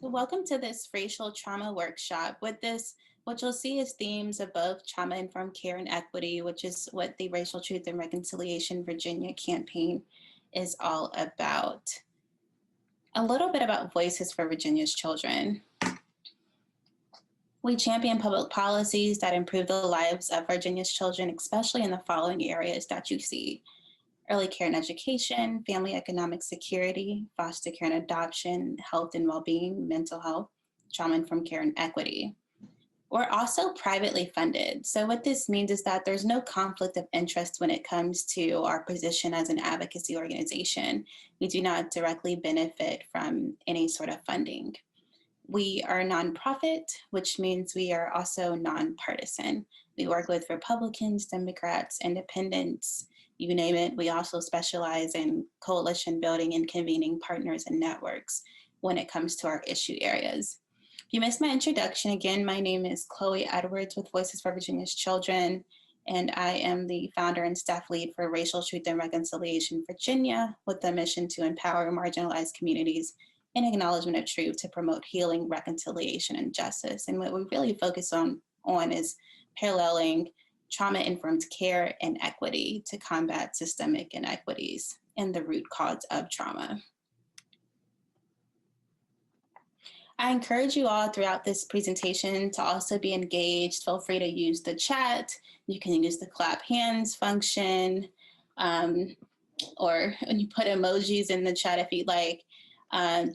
So welcome to this racial trauma workshop. With this, what you'll see is themes of both trauma-informed care and equity, which is what the Racial Truth and Reconciliation Virginia campaign is all about. A little bit about Voices for Virginia's Children. We champion public policies that improve the lives of Virginia's children, especially in the following areas that you see: early care and education, family economic security, foster care and adoption, health and well-being, mental health, trauma-informed care, and equity. We're also privately funded. So what this means is that there's no conflict of interest when it comes to our position as an advocacy organization. We do not directly benefit from any sort of funding. We are a nonprofit, which means we are also nonpartisan. We work with Republicans, Democrats, independents, you name it. We also specialize in coalition building and convening partners and networks when it comes to our issue areas. If you missed my introduction, again, my name is Chloe Edwards with Voices for Virginia's Children, and I am the founder and staff lead for Racial Truth and Reconciliation Virginia, with the mission to empower marginalized communities in acknowledgement of truth to promote healing, reconciliation, and justice. And what we really focus on is paralleling trauma-informed care and equity to combat systemic inequities and the root cause of trauma. I encourage you all throughout this presentation to also be engaged. Feel free to use the chat. You can use the clap hands function, or when you put emojis in the chat if you'd like. I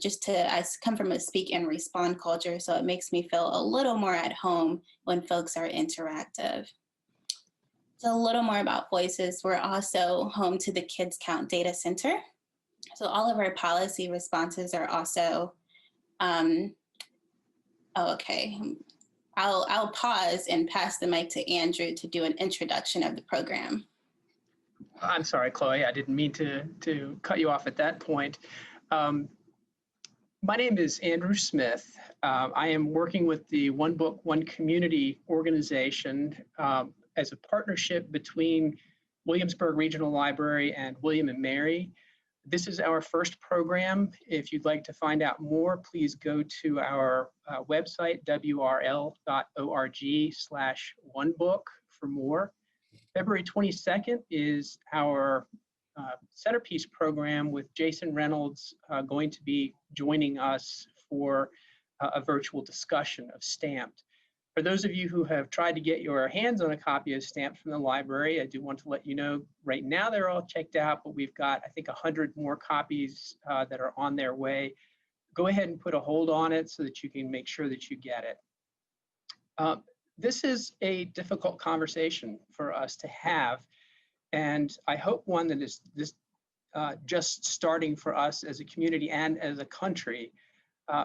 come from a speak and respond culture, so it makes me feel a little more at home when folks are interactive. So a little more about Voices. We're also home to the Kids Count Data Center. So all of our policy responses are also, I'll pause and pass the mic to Andrew to do an introduction of the program. I'm sorry, Chloe, I didn't mean to cut you off at that point. My name is Andrew Smith. I am working with the One Book, One Community organization as a partnership between Williamsburg Regional Library and William and Mary. This is our first program. If you'd like to find out more, please go to our website, wrl.org/onebook for more. February 22nd is our centerpiece program with Jason Reynolds going to be joining us for a virtual discussion of Stamped. For those of you who have tried to get your hands on a copy of Stamped from the library, I do want to let you know right now they're all checked out, but we've got, I think, 100 more copies that are on their way. Go ahead and put a hold on it so that you can make sure that you get it. This is a difficult conversation for us to have, and I hope one that is just starting for us as a community and as a country.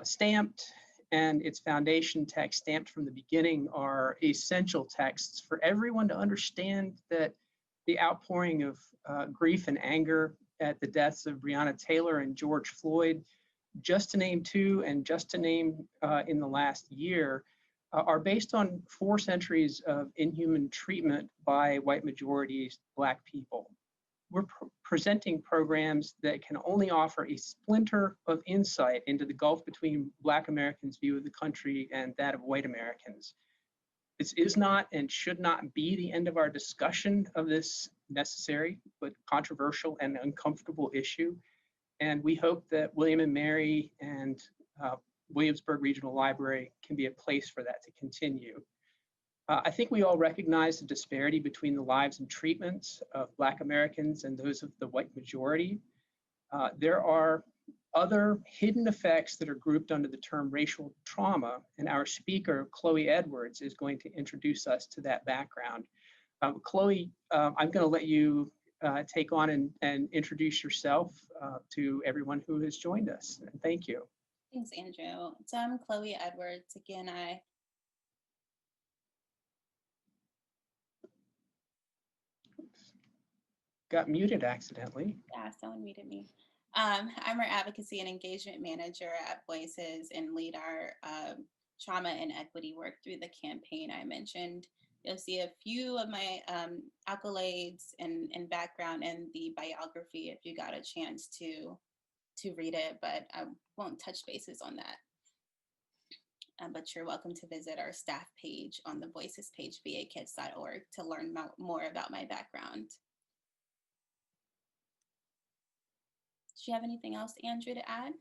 Stamped and its foundation text, Stamped from the Beginning, are essential texts for everyone to understand that the outpouring of grief and anger at the deaths of Breonna Taylor and George Floyd, just to name two, and just to name in the last year, are based on 4 centuries of inhuman treatment by white majorities, Black people. We're presenting programs that can only offer a splinter of insight into the gulf between Black Americans' view of the country and that of white Americans. This is not and should not be the end of our discussion of this necessary but controversial and uncomfortable issue. And we hope that William and Mary and Williamsburg Regional Library can be a place for that to continue. I think we all recognize the disparity between the lives and treatments of Black Americans and those of the white majority. There are other hidden effects that are grouped under the term racial trauma, and our speaker, Chloe Edwards, is going to introduce us to that background. Chloe, I'm going to let you take on and introduce yourself to everyone who has joined us. And thank you. Thanks, Andrew. So I'm Chloe Edwards. Again, Got muted accidentally. Yeah, someone muted me. I'm our advocacy and engagement manager at Voices and lead our trauma and equity work through the campaign I mentioned. You'll see a few of my accolades and background in the biography if you got a chance to read it, but I won't touch bases on that. but you're welcome to visit our staff page on the Voices page, vakids.org, to learn more about my background. Do you have anything else, Andrew, to add?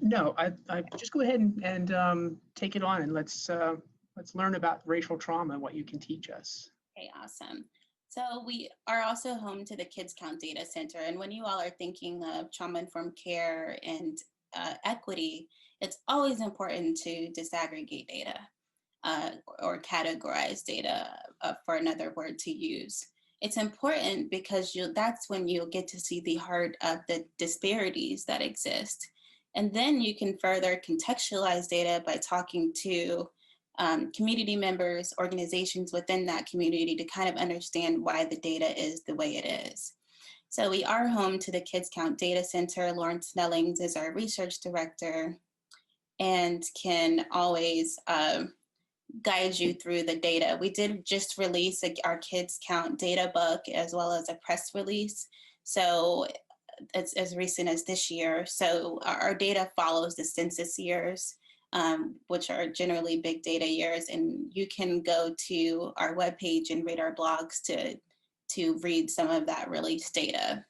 No, I just go ahead and take it on, and let's learn about racial trauma and what you can teach us. Okay, awesome. So we are also home to the Kids Count Data Center. And when you all are thinking of trauma-informed care and equity, it's always important to disaggregate data or categorize data, for another word to use. It's important because that's when you'll get to see the heart of the disparities that exist. And then you can further contextualize data by talking to community members, organizations within that community to kind of understand why the data is the way it is. So we are home to the Kids Count Data Center. Lauren Snellings is our research director and can always guide you through the data. We did just release our Kids Count data book as well as a press release. So it's as recent as this year. So our data follows the census years, which are generally big data years. And you can go to our webpage and read our blogs to read some of that released data.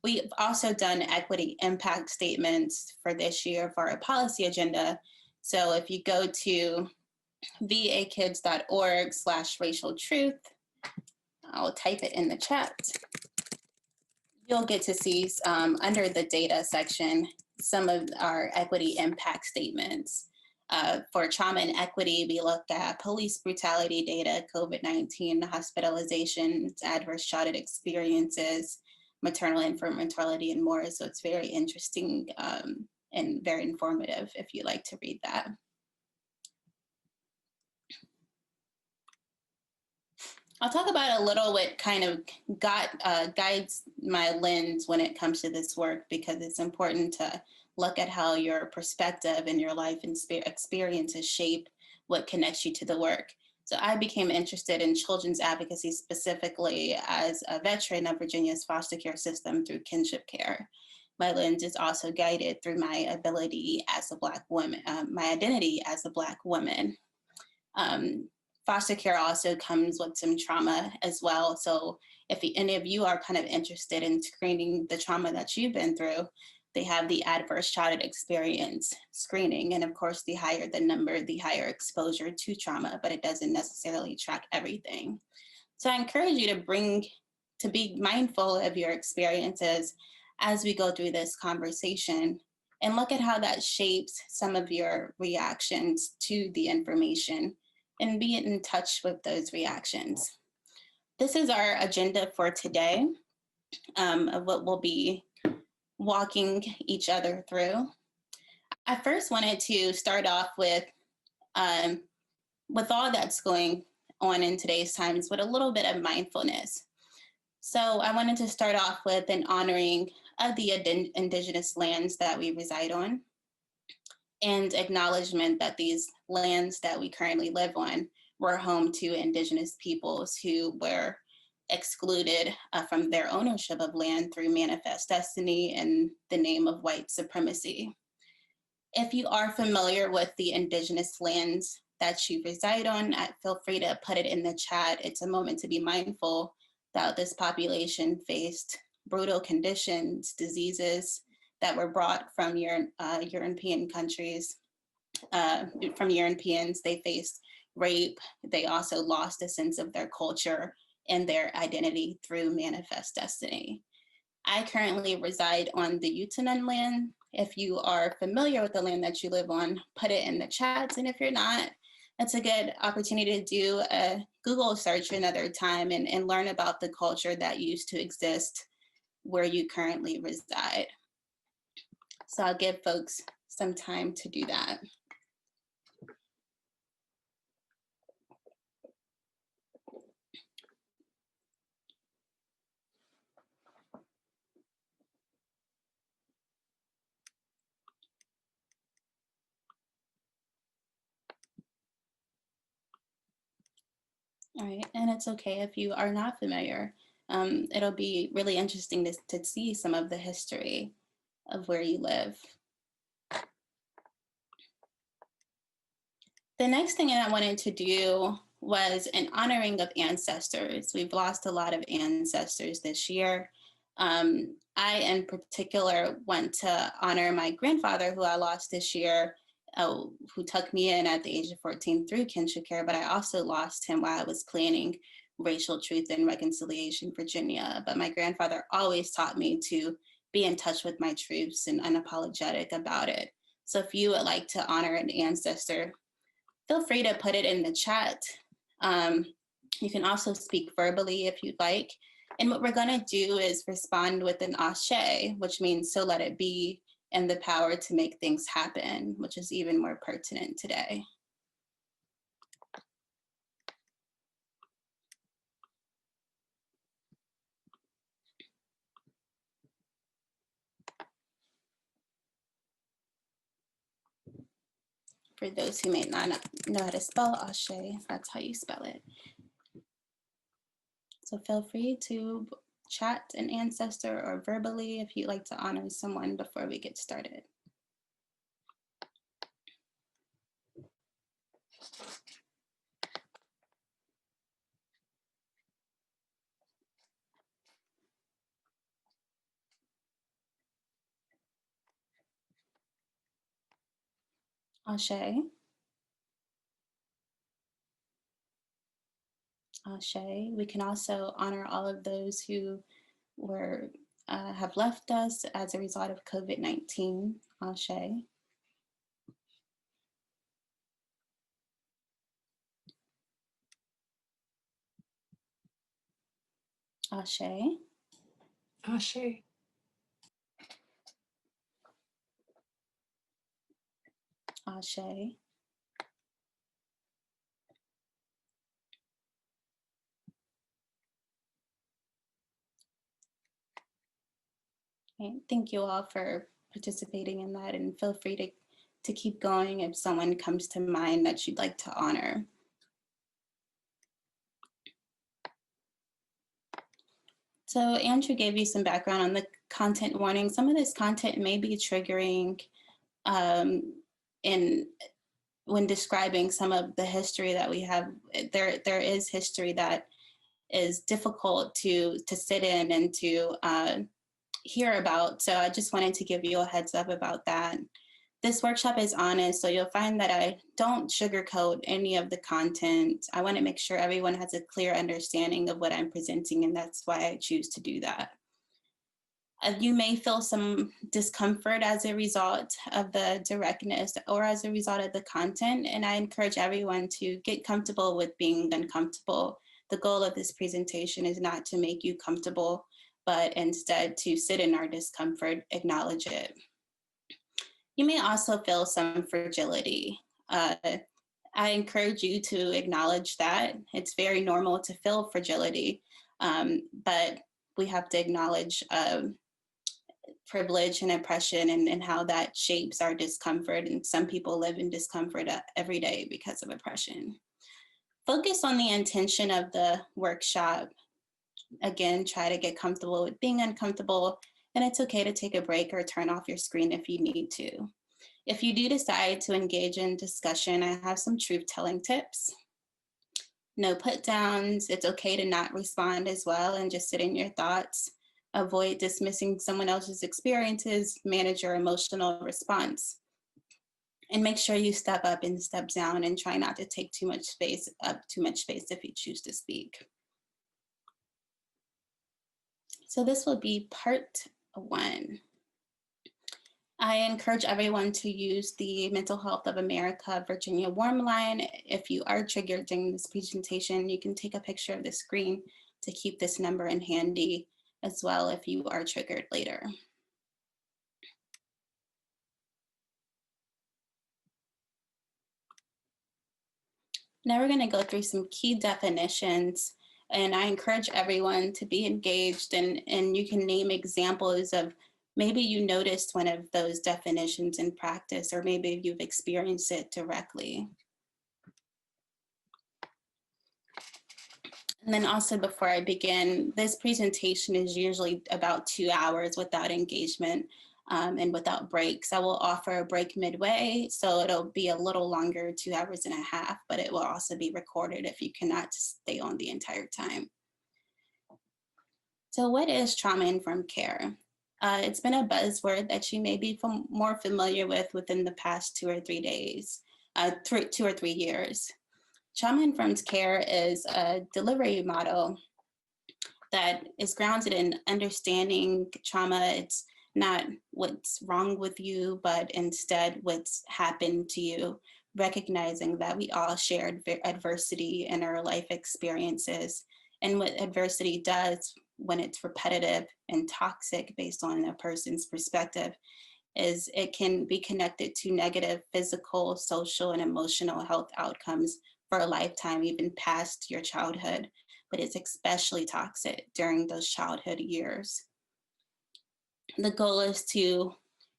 We've also done equity impact statements for this year for our policy agenda. So if you go to vakids.org/racial truth, I'll type it in the chat. You'll get to see under the data section some of our equity impact statements. For trauma and equity, we look at police brutality data, COVID-19 hospitalizations, adverse childhood experiences, maternal infant mortality, and more. So it's very interesting and very informative if you like to read that. I'll talk about a little what kind of guides my lens when it comes to this work, because it's important to look at how your perspective and your life and experiences shape what connects you to the work. So I became interested in children's advocacy specifically as a veteran of Virginia's foster care system through kinship care. My lens is also guided through my ability as a Black woman, my identity as a Black woman. Foster care also comes with some trauma as well. So if any of you are kind of interested in screening the trauma that you've been through, they have the adverse childhood experience screening. And of course, the higher the number, the higher exposure to trauma, but it doesn't necessarily track everything. So I encourage you to be mindful of your experiences as we go through this conversation and look at how that shapes some of your reactions to the information and be in touch with those reactions. This is our agenda for today, of what we'll be walking each other through. I first wanted to start off with all that's going on in today's times, with a little bit of mindfulness. So I wanted to start off with an honoring of the indigenous lands that we reside on, and acknowledgement that these lands that we currently live on were home to indigenous peoples who were excluded from their ownership of land through manifest destiny in the name of white supremacy. If you are familiar with the indigenous lands that you reside on, feel free to put it in the chat. It's a moment to be mindful that this population faced brutal conditions, diseases that were brought from European countries, from Europeans. They faced rape. They also lost a sense of their culture and their identity through manifest destiny. I currently reside on the Utanan land. If you are familiar with the land that you live on, put it in the chats. And if you're not, it's a good opportunity to do a Google search another time and learn about the culture that used to exist where you currently reside. So I'll give folks some time to do that. All right, and it's okay if you are not familiar. It'll be really interesting to see some of the history of where you live. The next thing that I wanted to do was an honoring of ancestors. We've lost a lot of ancestors this year. I, in particular, want to honor my grandfather, who I lost this year, who took me in at the age of 14 through kinship care, but I also lost him while I was planning Racial Truth and Reconciliation Virginia. But my grandfather always taught me to be in touch with my truths and unapologetic about it. So if you would like to honor an ancestor, feel free to put it in the chat. Um, you can also speak verbally if you'd like. And what we're going to do is respond with an ashe, which means so let it be, and the power to make things happen, which is even more pertinent today. For those who may not know how to spell ashe, that's how you spell it. So feel free to chat an ancestor or verbally if you'd like to honor someone before we get started. Ashe. Ashe. We can also honor all of those who were have left us as a result of COVID-19. Ashe. Ashe. Ashe. Ashe. Okay. Thank you all for participating in that, and feel free to keep going if someone comes to mind that you'd like to honor. So Andrew gave you some background on the content warning. Some of this content may be triggering when describing some of the history that we have. There is history that is difficult to sit in and to hear about. So I just wanted to give you a heads up about that. This workshop is honest, so you'll find that I don't sugarcoat any of the content. I want to make sure everyone has a clear understanding of what I'm presenting, and that's why I choose to do that. You may feel some discomfort as a result of the directness or as a result of the content, and I encourage everyone to get comfortable with being uncomfortable. The goal of this presentation is not to make you comfortable, but instead to sit in our discomfort, acknowledge it. You may also feel some fragility. I encourage you to acknowledge that. It's very normal to feel fragility, but we have to acknowledge privilege and oppression and how that shapes our discomfort. And some people live in discomfort every day because of oppression. Focus on the intention of the workshop. Again, try to get comfortable with being uncomfortable, and it's okay to take a break or turn off your screen if you need to. If you do decide to engage in discussion, I have some truth-telling tips. No put downs. It's okay to not respond as well and just sit in your thoughts. Avoid dismissing someone else's experiences, manage your emotional response. And make sure you step up and step down and try not to take too much space if you choose to speak. So this will be part 1. I encourage everyone to use the Mental Health of America Virginia Warm Line. If you are triggered during this presentation, you can take a picture of the screen to keep this number in handy as well if you are triggered later. Now we're going to go through some key definitions, and I encourage everyone to be engaged, and you can name examples of maybe you noticed one of those definitions in practice, or maybe you've experienced it directly. And then also, before I begin, this presentation is usually about 2 hours without engagement. and without breaks. I will offer a break midway, so it'll be a little longer, 2.5 hours, but it will also be recorded if you cannot stay on the entire time. So what is trauma-informed care? It's been a buzzword that you may be more familiar with within the past 2 or 3 years. Trauma-informed care is a delivery model that is grounded in understanding trauma. It's not what's wrong with you, but instead what's happened to you, recognizing that we all share adversity in our life experiences. And what adversity does when it's repetitive and toxic based on a person's perspective is it can be connected to negative physical, social, and emotional health outcomes for a lifetime, even past your childhood. But it's especially toxic during those childhood years. The goal is to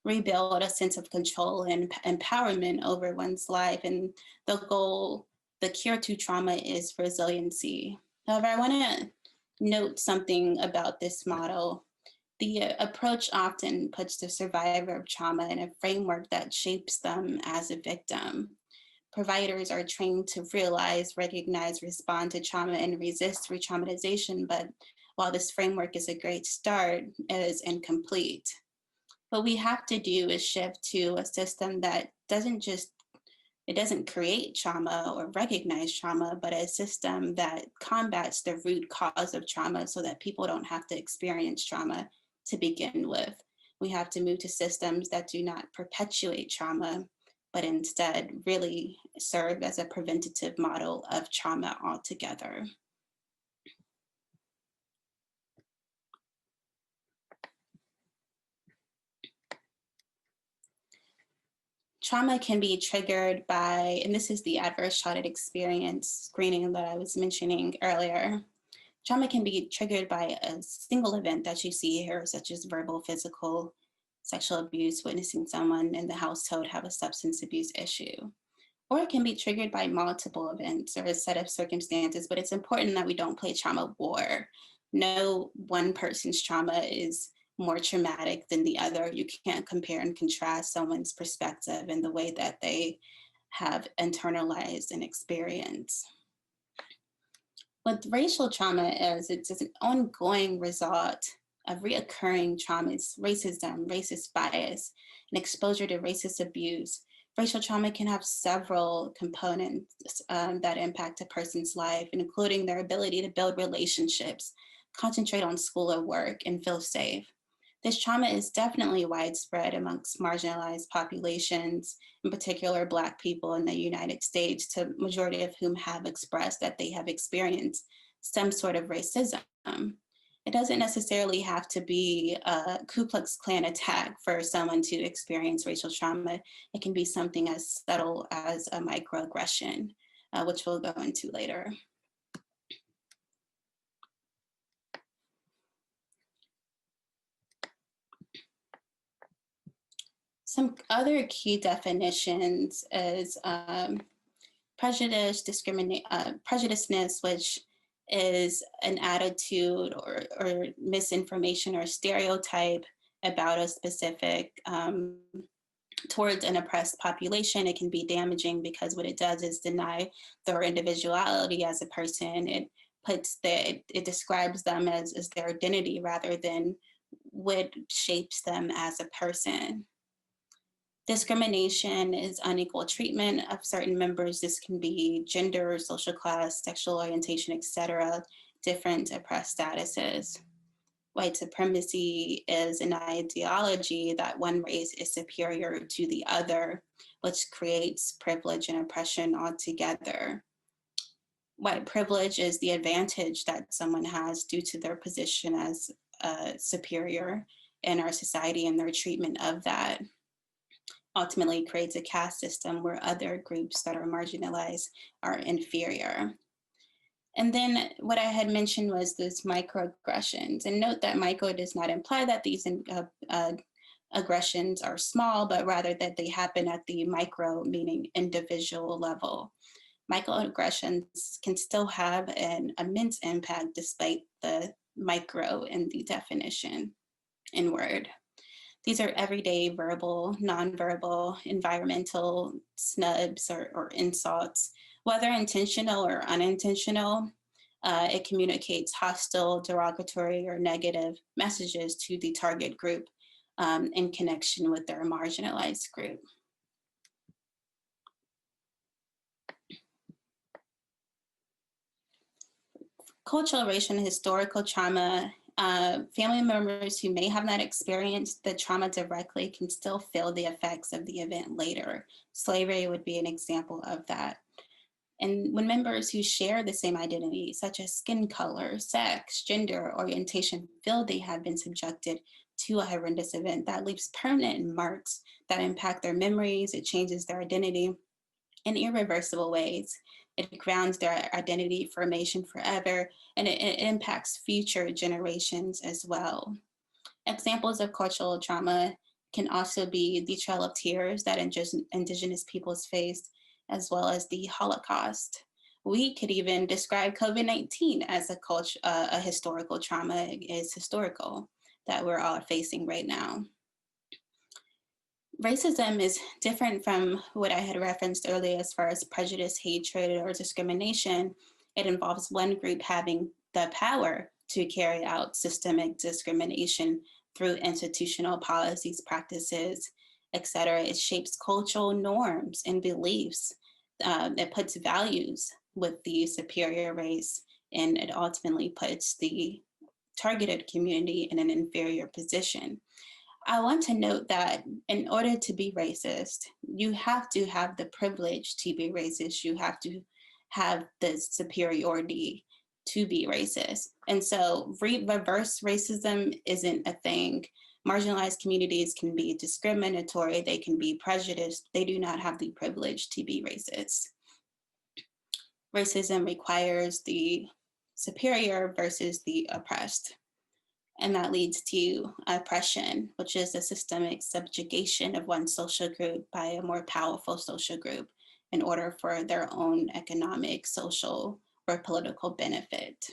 rebuild a sense of control and empowerment over one's life. And the cure to trauma is resiliency. However, I want to note something about this model. The approach often puts the survivor of trauma in a framework that shapes them as a victim. Providers are trained to realize, recognize, respond to trauma, and resist re-traumatization. But while this framework is a great start, it is incomplete. What we have to do is shift to a system that doesn't create trauma or recognize trauma, but a system that combats the root cause of trauma so that people don't have to experience trauma to begin with. We have to move to systems that do not perpetuate trauma, but instead really serve as a preventative model of trauma altogether. Trauma can be triggered by, and this is the adverse childhood experience screening that I was mentioning earlier. Trauma can be triggered by a single event that you see here, such as verbal, physical, sexual abuse, witnessing someone in the household have a substance abuse issue. Or it can be triggered by multiple events or a set of circumstances, but it's important that we don't play trauma war. No one person's trauma is more traumatic than the other. You can't compare and contrast someone's perspective and the way that they have internalized an experience. What racial trauma is, it's an ongoing result of reoccurring traumas, racism, racist bias, and exposure to racist abuse. Racial trauma can have several components that impact a person's life, including their ability to build relationships, concentrate on school or work, and feel safe. This trauma is definitely widespread amongst marginalized populations, in particular Black people in the United States, the majority of whom have expressed that they have experienced some sort of racism. It doesn't necessarily have to be a Ku Klux Klan attack for someone to experience racial trauma. It can be something as subtle as a microaggression, which we'll go into later. Some other key definitions is prejudice, prejudiceness, which is an attitude or misinformation or stereotype about a specific towards an oppressed population. It can be damaging because what it does is deny their individuality as a person. It describes them as their identity rather than what shapes them as a person. Discrimination is unequal treatment of certain members. This can be gender, social class, sexual orientation, etc., different oppressed statuses. White supremacy is an ideology that one race is superior to the other, which creates privilege and oppression altogether. White privilege is the advantage that someone has due to their position as superior in our society, and their treatment of that ultimately creates a caste system where other groups that are marginalized are inferior. And then what I had mentioned was those microaggressions. And note that micro does not imply that these aggressions are small, but rather that they happen at the micro, meaning individual level. Microaggressions can still have an immense impact despite the micro in the definition in word. These are everyday verbal, nonverbal, environmental snubs or insults, whether intentional or unintentional. It communicates hostile, derogatory, or negative messages to the target group in connection with their marginalized group. Cultural, racial, and historical trauma. Family members who may have not experienced the trauma directly can still feel the effects of the event later. Slavery would be an example of that. And when members who share the same identity, such as skin color, sex, gender, orientation, feel they have been subjected to a horrendous event, that leaves permanent marks that impact their memories, it changes their identity in irreversible ways. It grounds their identity formation forever, and it impacts future generations as well. Examples of cultural trauma can also be the Trail of Tears that Indigenous peoples faced, as well as the Holocaust. We could even describe COVID-19 as a historical trauma. Is historical that we're all facing right now. Racism is different from what I had referenced earlier as far as prejudice, hatred, or discrimination. It involves one group having the power to carry out systemic discrimination through institutional policies, practices, etc. It shapes cultural norms and beliefs. It puts values with the superior race, and it ultimately puts the targeted community in an inferior position. I want to note that in order to be racist, you have to have the privilege to be racist. You have to have the superiority to be racist. And so reverse racism isn't a thing. Marginalized communities can be discriminatory, they can be prejudiced, they do not have the privilege to be racist. Racism requires the superior versus the oppressed. And that leads to oppression, which is a systemic subjugation of one social group by a more powerful social group in order for their own economic, social, or political benefit.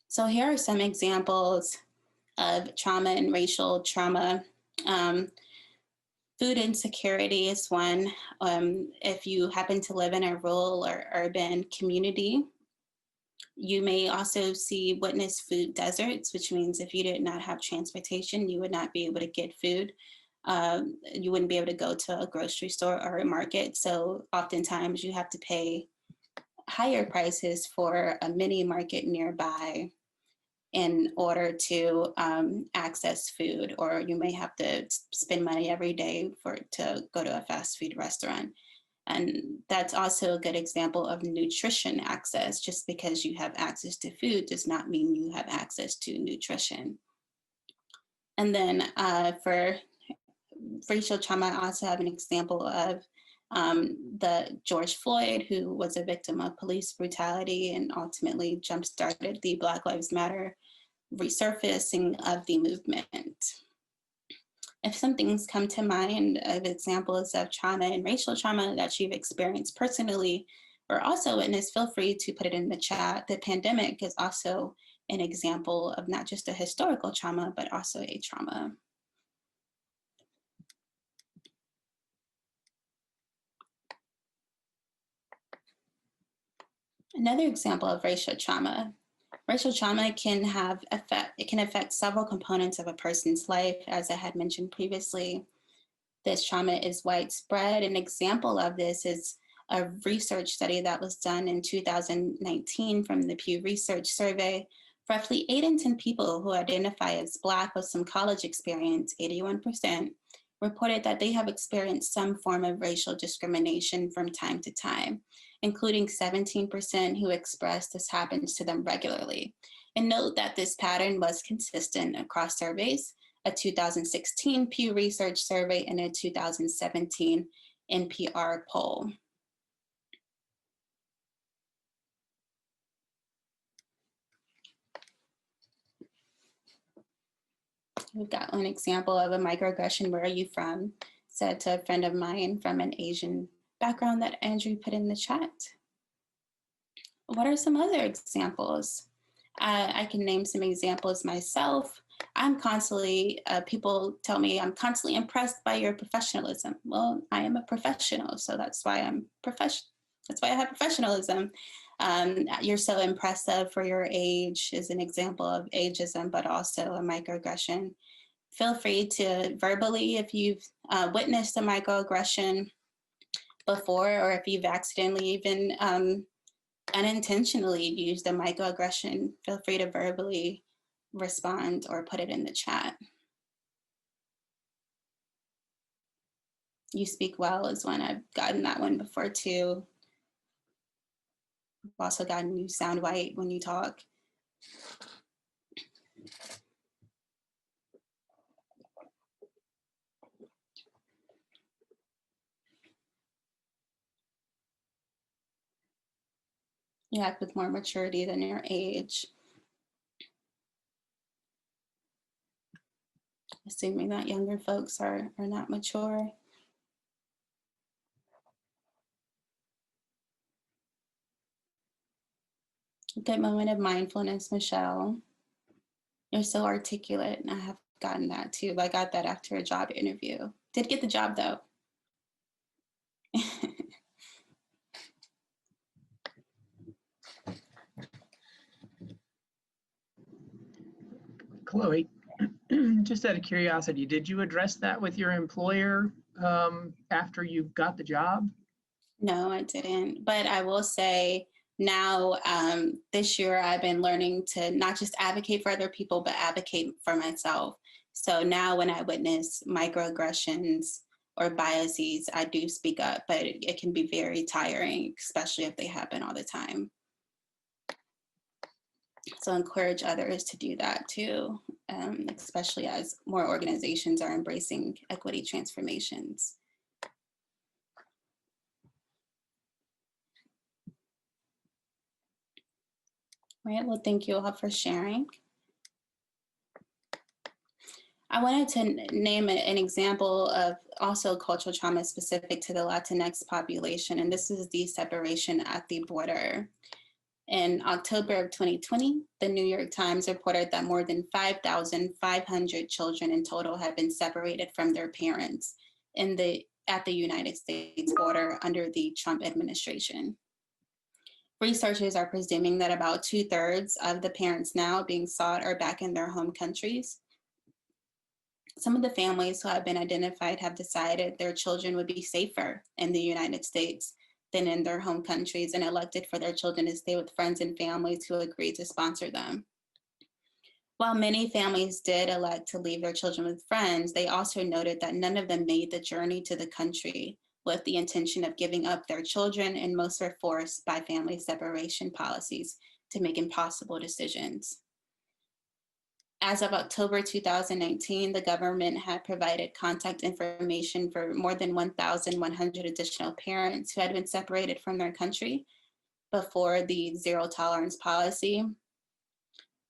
So here are some examples of trauma and racial trauma. Food insecurity is one. If you happen to live in a rural or urban community, you may also witness food deserts, which means if you did not have transportation, you would not be able to get food. You wouldn't be able to go to a grocery store or a market. So oftentimes you have to pay higher prices for a mini market nearby in order to access food, or you may have to spend money every day to go to a fast food restaurant. And that's also a good example of nutrition access. Just because you have access to food does not mean you have access to nutrition. And then for racial trauma, I also have an example of the George Floyd, who was a victim of police brutality and ultimately jump-started the Black Lives Matter resurfacing of the movement. If some things come to mind of examples of trauma and racial trauma that you've experienced personally or also witnessed, feel free to put it in the chat. The pandemic is also an example of not just a historical trauma, but also a trauma. Another example of racial trauma. Racial trauma can affect several components of a person's life, as I had mentioned previously. This trauma is widespread. An example of this is a research study that was done in 2019 from the Pew Research Survey. Roughly 8 in 10 people who identify as Black with some college experience, 81%, reported that they have experienced some form of racial discrimination from time to time, including 17% who expressed this happens to them regularly. And note that this pattern was consistent across surveys, a 2016 Pew Research survey and a 2017 NPR poll. We've got an example of a microaggression. Where are you from? Said to a friend of mine from an Asian background that Andrew put in the chat. What are some other examples? I can name some examples myself. People tell me I'm constantly impressed by your professionalism. Well, I am a professional, so that's why that's why I have professionalism. You're so impressive for your age is an example of ageism, but also a microaggression. Feel free to verbally, if you've witnessed a microaggression before, or if you've accidentally even unintentionally used a microaggression, feel free to verbally respond or put it in the chat. You speak well is one. I've gotten that one before too. I've also gotten you sound white when you talk. You act with more maturity than your age. Assuming that younger folks are not mature. A good moment of mindfulness, Michelle. You're so articulate, and I have gotten that too. I got that after a job interview. Did get the job though. Chloe, just out of curiosity, did you address that with your employer after you got the job? No, I didn't. But I will say now, this year, I've been learning to not just advocate for other people, but advocate for myself. So now when I witness microaggressions or biases, I do speak up, but it can be very tiring, especially if they happen all the time. So encourage others to do that too, especially as more organizations are embracing equity transformations. Right, well, thank you all for sharing. I wanted to name an example of also cultural trauma specific to the Latinx population, and this is the separation at the border. In October of 2020, the New York Times reported that more than 5,500 children in total have been separated from their parents at the United States border under the Trump administration. Researchers are presuming that about 2/3 of the parents now being sought are back in their home countries. Some of the families who have been identified have decided their children would be safer in the United States than in their home countries and elected for their children to stay with friends and families who agreed to sponsor them. While many families did elect to leave their children with friends, they also noted that none of them made the journey to the country with the intention of giving up their children, and most were forced by family separation policies to make impossible decisions. As of October 2019, the government had provided contact information for more than 1,100 additional parents who had been separated from their country before the zero tolerance policy.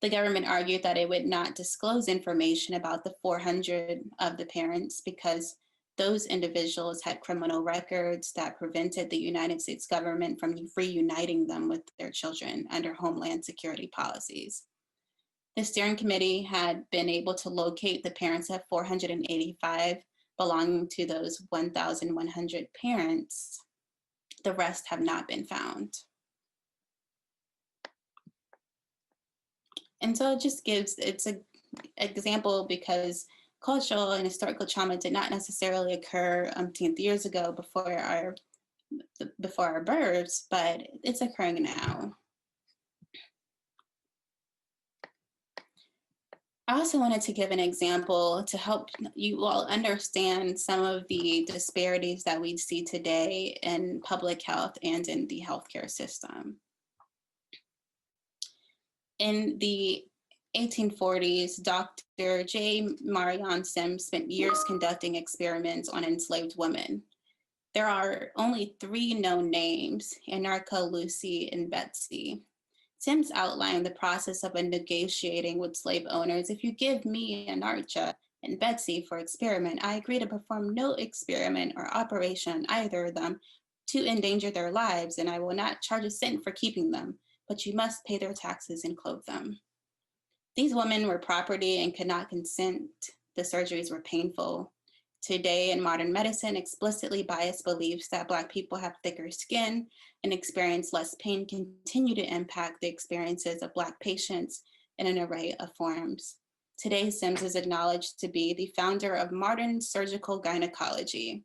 The government argued that it would not disclose information about the 400 of the parents because those individuals had criminal records that prevented the United States government from reuniting them with their children under Homeland Security policies. The steering committee had been able to locate the parents of 485 belonging to those 1,100 parents. The rest have not been found. And so it's an example because cultural and historical trauma did not necessarily occur umpteenth years ago before our births, but it's occurring now. I also wanted to give an example to help you all understand some of the disparities that we see today in public health and in the healthcare system. In the 1840s, Dr. J. Marion Sims spent years conducting experiments on enslaved women. There are only 3 known names: Anarcha, Lucy, and Betsy. Sims outlined the process of negotiating with slave owners. If you give me Anarcha and Betsy for experiment, I agree to perform no experiment or operation on either of them to endanger their lives, and I will not charge a cent for keeping them. but you must pay their taxes and clothe them. These women were property and could not consent. The surgeries were painful. Today, in modern medicine, explicitly biased beliefs that Black people have thicker skin and experience less pain continue to impact the experiences of Black patients in an array of forms. Today, Sims is acknowledged to be the founder of modern surgical gynecology.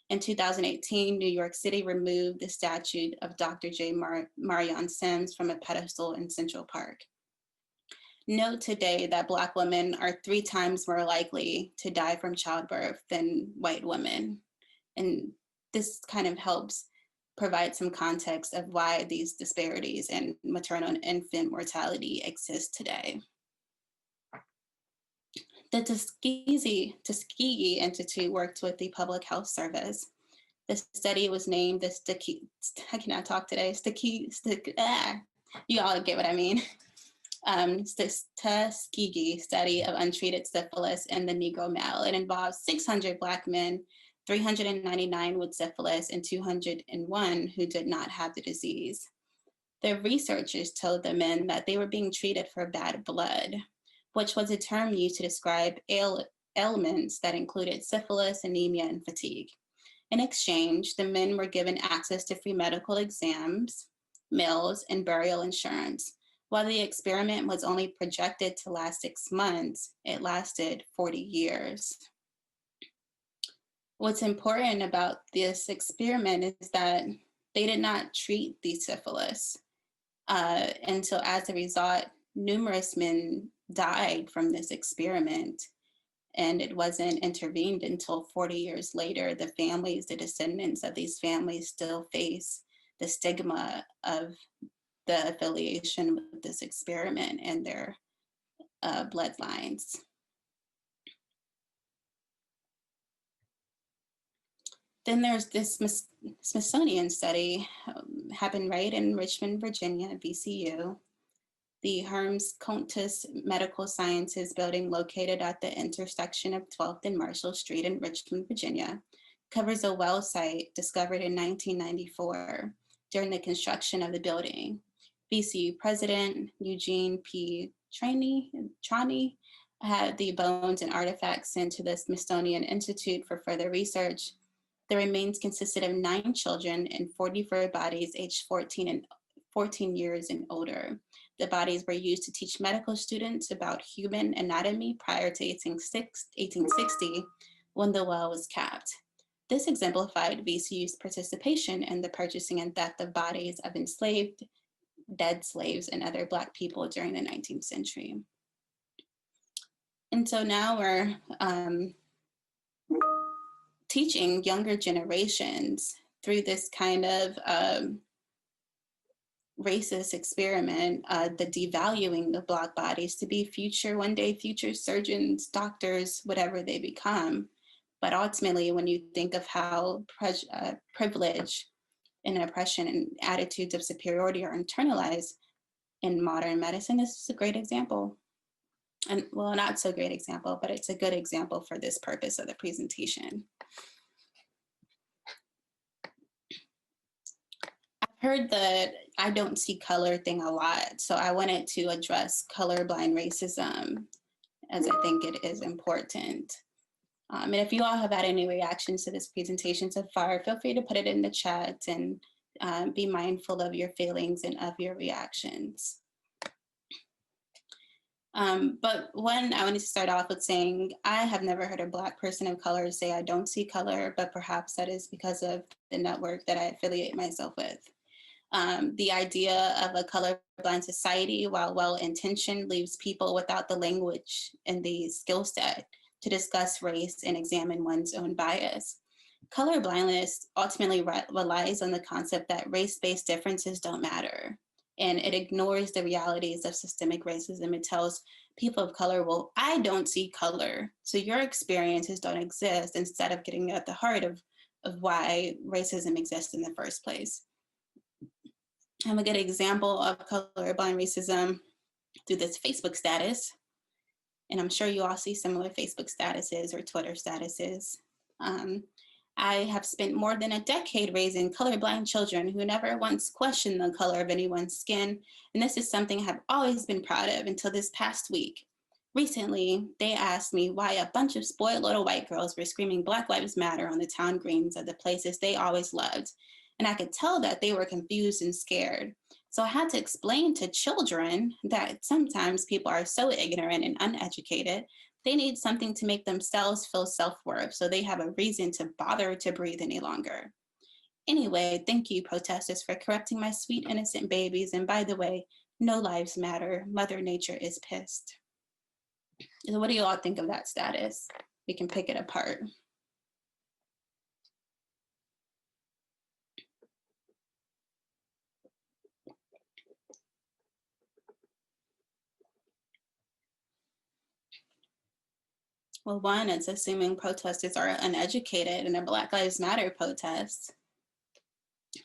In 2018, New York City removed the statue of Dr. J. Marion Sims from a pedestal in Central Park. Note today that Black women are 3 times more likely to die from childbirth than white women. And this kind of helps provide some context of why these disparities in maternal and infant mortality exist today. The Tuskegee Institute worked with the Public Health Service. The study was named the I cannot talk today. You all get what I mean. Tuskegee study of untreated syphilis in the Negro male. It involves 600 Black men, 399 with syphilis, and 201 who did not have the disease. The researchers told the men that they were being treated for bad blood, which was a term used to describe ailments that included syphilis, anemia, and fatigue. In exchange, the men were given access to free medical exams, meals, and burial insurance. While the experiment was only projected to last 6 months, it lasted 40 years. What's important about this experiment is that they did not treat the syphilis. And so as a result, numerous men died from this experiment, and it wasn't intervened until 40 years later. The families, the descendants of these families still face the stigma of the affiliation with this experiment and their bloodlines. Then there's this Smithsonian study happened right in Richmond, Virginia, VCU. The Hermes Contis Medical Sciences building located at the intersection of 12th and Marshall Street in Richmond, Virginia, covers a well site discovered in 1994 during the construction of the building. VCU President Eugene P. Trani had the bones and artifacts sent to the Smithsonian Institute for further research. The remains consisted of 9 children and 44 bodies aged 14 years and older. The bodies were used to teach medical students about human anatomy prior to 1860, when the well was capped. This exemplified VCU's participation in the purchasing and theft of bodies of enslaved, dead slaves, and other Black people during the 19th century. And so now we're teaching younger generations through this kind of racist experiment, the devaluing of Black bodies to be one day future surgeons, doctors, whatever they become. But ultimately, when you think of how privilege and oppression and attitudes of superiority are internalized in modern medicine, this is a great example. And well, not so great example, but it's a good example for this purpose of the presentation. I've heard the I don't see color thing a lot, so I wanted to address colorblind racism, as I think it is important. And if you all have had any reactions to this presentation so far, feel free to put it in the chat and be mindful of your feelings and of your reactions. But one, I wanted to start off with saying, I have never heard a Black person of color say I don't see color, but perhaps that is because of the network that I affiliate myself with. The idea of a colorblind society, while well-intentioned, leaves people without the language and the skill set to discuss race and examine one's own bias. Colorblindness ultimately relies on the concept that race-based differences don't matter, and it ignores the realities of systemic racism. It tells people of color, well, I don't see color, so your experiences don't exist, instead of getting at the heart of why racism exists in the first place. I have a good example of colorblind racism through this Facebook status. And I'm sure you all see similar Facebook statuses or Twitter statuses. I have spent more than a decade raising colorblind children who never once questioned the color of anyone's skin, and this is something I have always been proud of until this past week. Recently, they asked me why a bunch of spoiled little white girls were screaming Black Lives Matter on the town greens of the places they always loved, and I could tell that they were confused and scared. So I had to explain to children that sometimes people are so ignorant and uneducated they need something to make themselves feel self-worth so they have a reason to bother to breathe any longer. Anyway, thank you, protesters, for correcting my sweet, innocent babies. And by the way, no lives matter. Mother Nature is pissed. So what do you all think of that status? We can pick it apart. Well, one, it's assuming protesters are uneducated in a Black Lives Matter protest.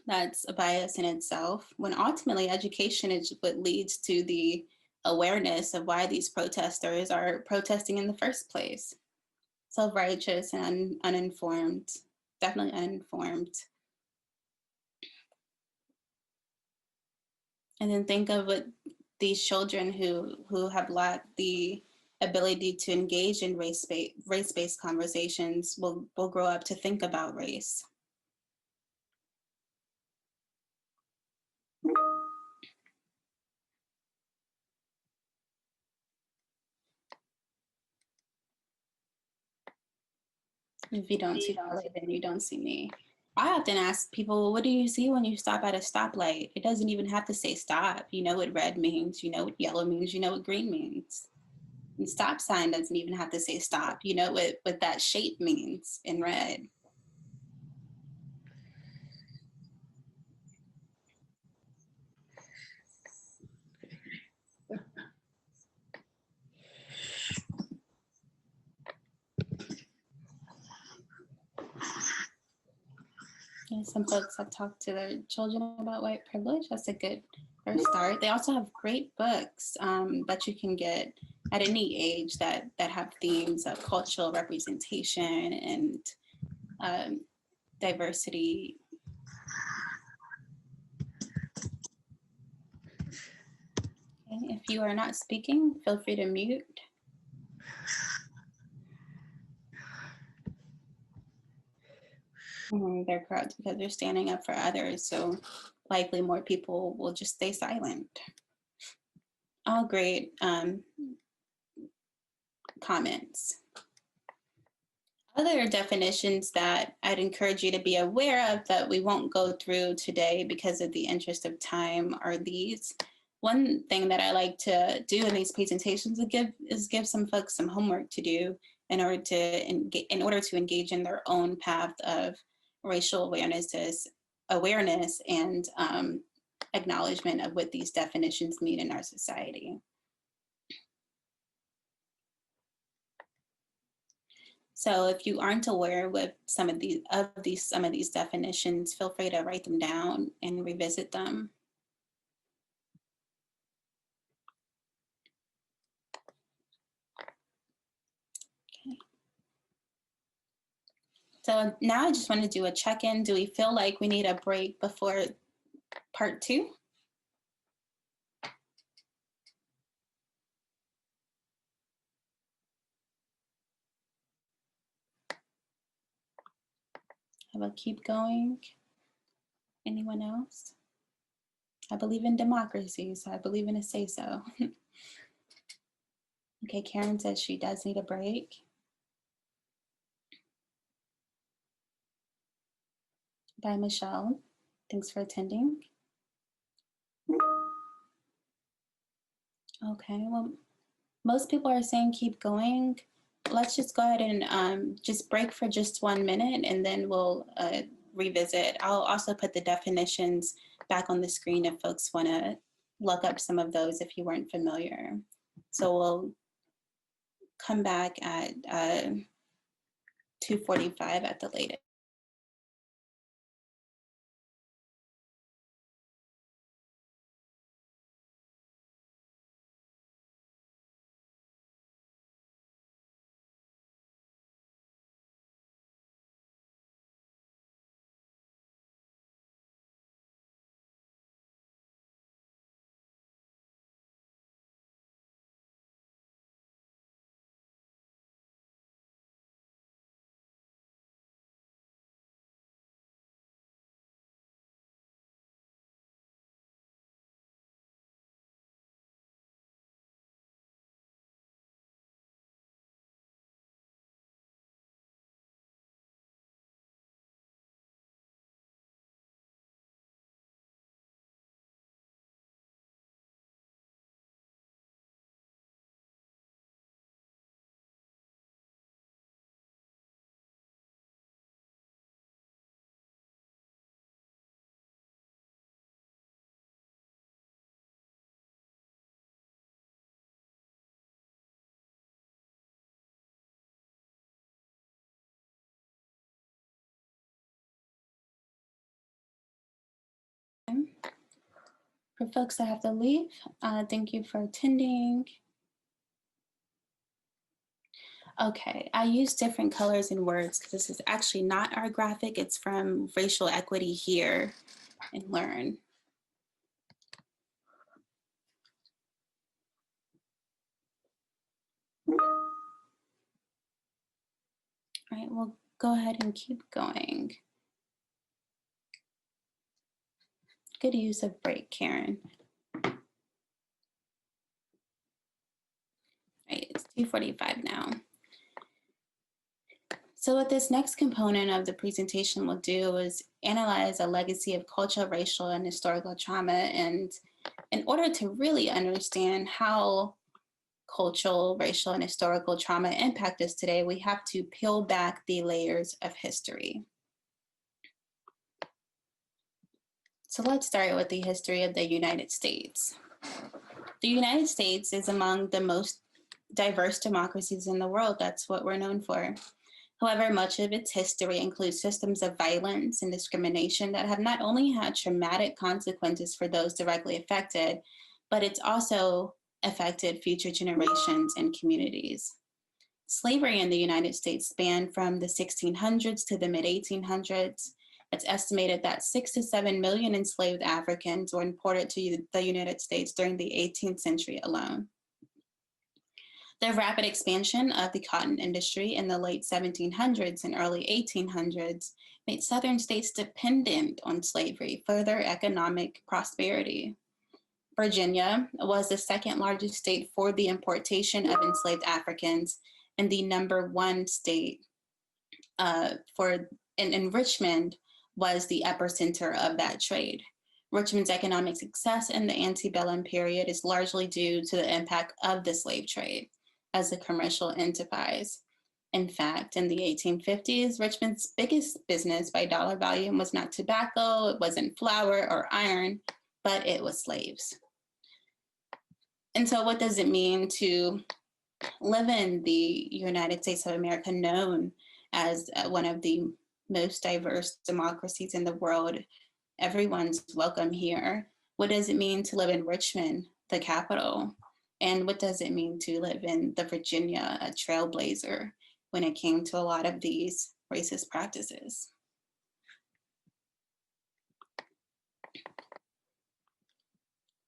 That's a bias in itself, when ultimately education is what leads to the awareness of why these protesters are protesting in the first place. Self-righteous and uninformed, definitely uninformed. And then think of what these children who have lacked the ability to engage in race-based conversations will grow up to think about race. If you don't see color, then you don't see me. I often ask people, well, what do you see when you stop at a stoplight? It doesn't even have to say stop. You know what red means, you know what yellow means, you know what green means. And stop sign doesn't even have to say stop. You know what that shape means in red. Yeah, some folks have talked to their children about white privilege. That's a good first start. They also have great books that you can get at any age that have themes of cultural representation and diversity. Okay, if you are not speaking, feel free to mute. They're correct because they're standing up for others. So likely more people will just stay silent. All great comments. Other definitions that I'd encourage you to be aware of that we won't go through today because of the interest of time are these. One thing that I like to do in these presentations is give some folks some homework to do in order to engage in their own path of racial awareness and acknowledgement of what these definitions mean in our society. So if you aren't aware with some of these definitions, feel free to write them down and revisit them. Okay. So now I just want to do a check-in. Do we feel like we need a break before part 2? How about keep going? Anyone else? I believe in democracy, so I believe in a say-so. Okay, Karen says she does need a break. Bye, Michelle. Thanks for attending. Okay, well, most people are saying keep going. Let's just go ahead and just break for just 1 minute and then we'll revisit. I'll also put the definitions back on the screen if folks want to look up some of those if you weren't familiar. So we'll come back at 2:45 at the latest. For folks that have to leave, thank you for attending. Okay, I use different colors and words because this is actually not our graphic. It's from Racial Equity Here and Learn. All right, we'll go ahead and keep going. Good use of break, Karen. Right, it's 2:45 now. So what this next component of the presentation will do is analyze a legacy of cultural, racial, and historical trauma. And in order to really understand how cultural, racial, and historical trauma impact us today, we have to peel back the layers of history. So let's start with the history of the United States. The United States is among the most diverse democracies in the world. That's what we're known for. However, much of its history includes systems of violence and discrimination that have not only had traumatic consequences for those directly affected, but it's also affected future generations and communities. Slavery in the United States spanned from the 1600s to the mid-1800s. It's estimated that 6 to 7 million enslaved Africans were imported to the United States during the 18th century alone. The rapid expansion of the cotton industry in the late 1700s and early 1800s made Southern states dependent on slavery for their economic prosperity. Virginia was the second largest state for the importation of enslaved Africans and the number one state and Richmond was the epicenter of that trade. Richmond's economic success in the antebellum period is largely due to the impact of the slave trade as a commercial enterprise. In fact, in the 1850s, Richmond's biggest business by dollar volume was not tobacco, it wasn't flour or iron, but it was slaves. And so what does it mean to live in the United States of America, known as one of the most diverse democracies in the world? Everyone's welcome here. What does it mean to live in Richmond, the capital? And what does it mean to live in the Virginia, a trailblazer, when it came to a lot of these racist practices?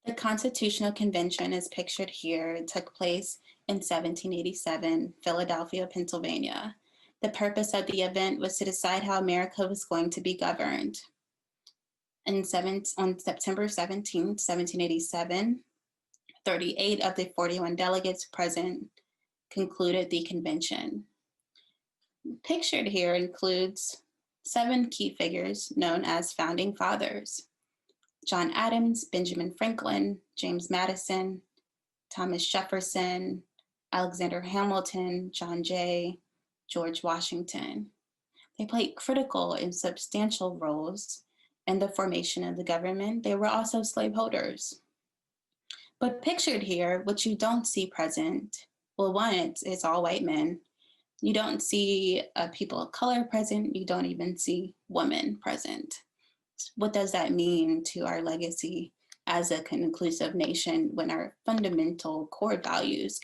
The Constitutional Convention is pictured here. It took place in 1787, Philadelphia, Pennsylvania. The purpose of the event was to decide how America was going to be governed. On September 17, 1787, 38 of the 41 delegates present concluded the convention. Pictured here includes 7 key figures known as founding fathers: John Adams, Benjamin Franklin, James Madison, Thomas Jefferson, Alexander Hamilton, John Jay, George Washington. They played critical and substantial roles in the formation of the government. They were also slaveholders. But pictured here, what you don't see present, well, one, it's all white men. You don't see people of color present. You don't even see women present. What does that mean to our legacy as a inclusive nation when our fundamental core values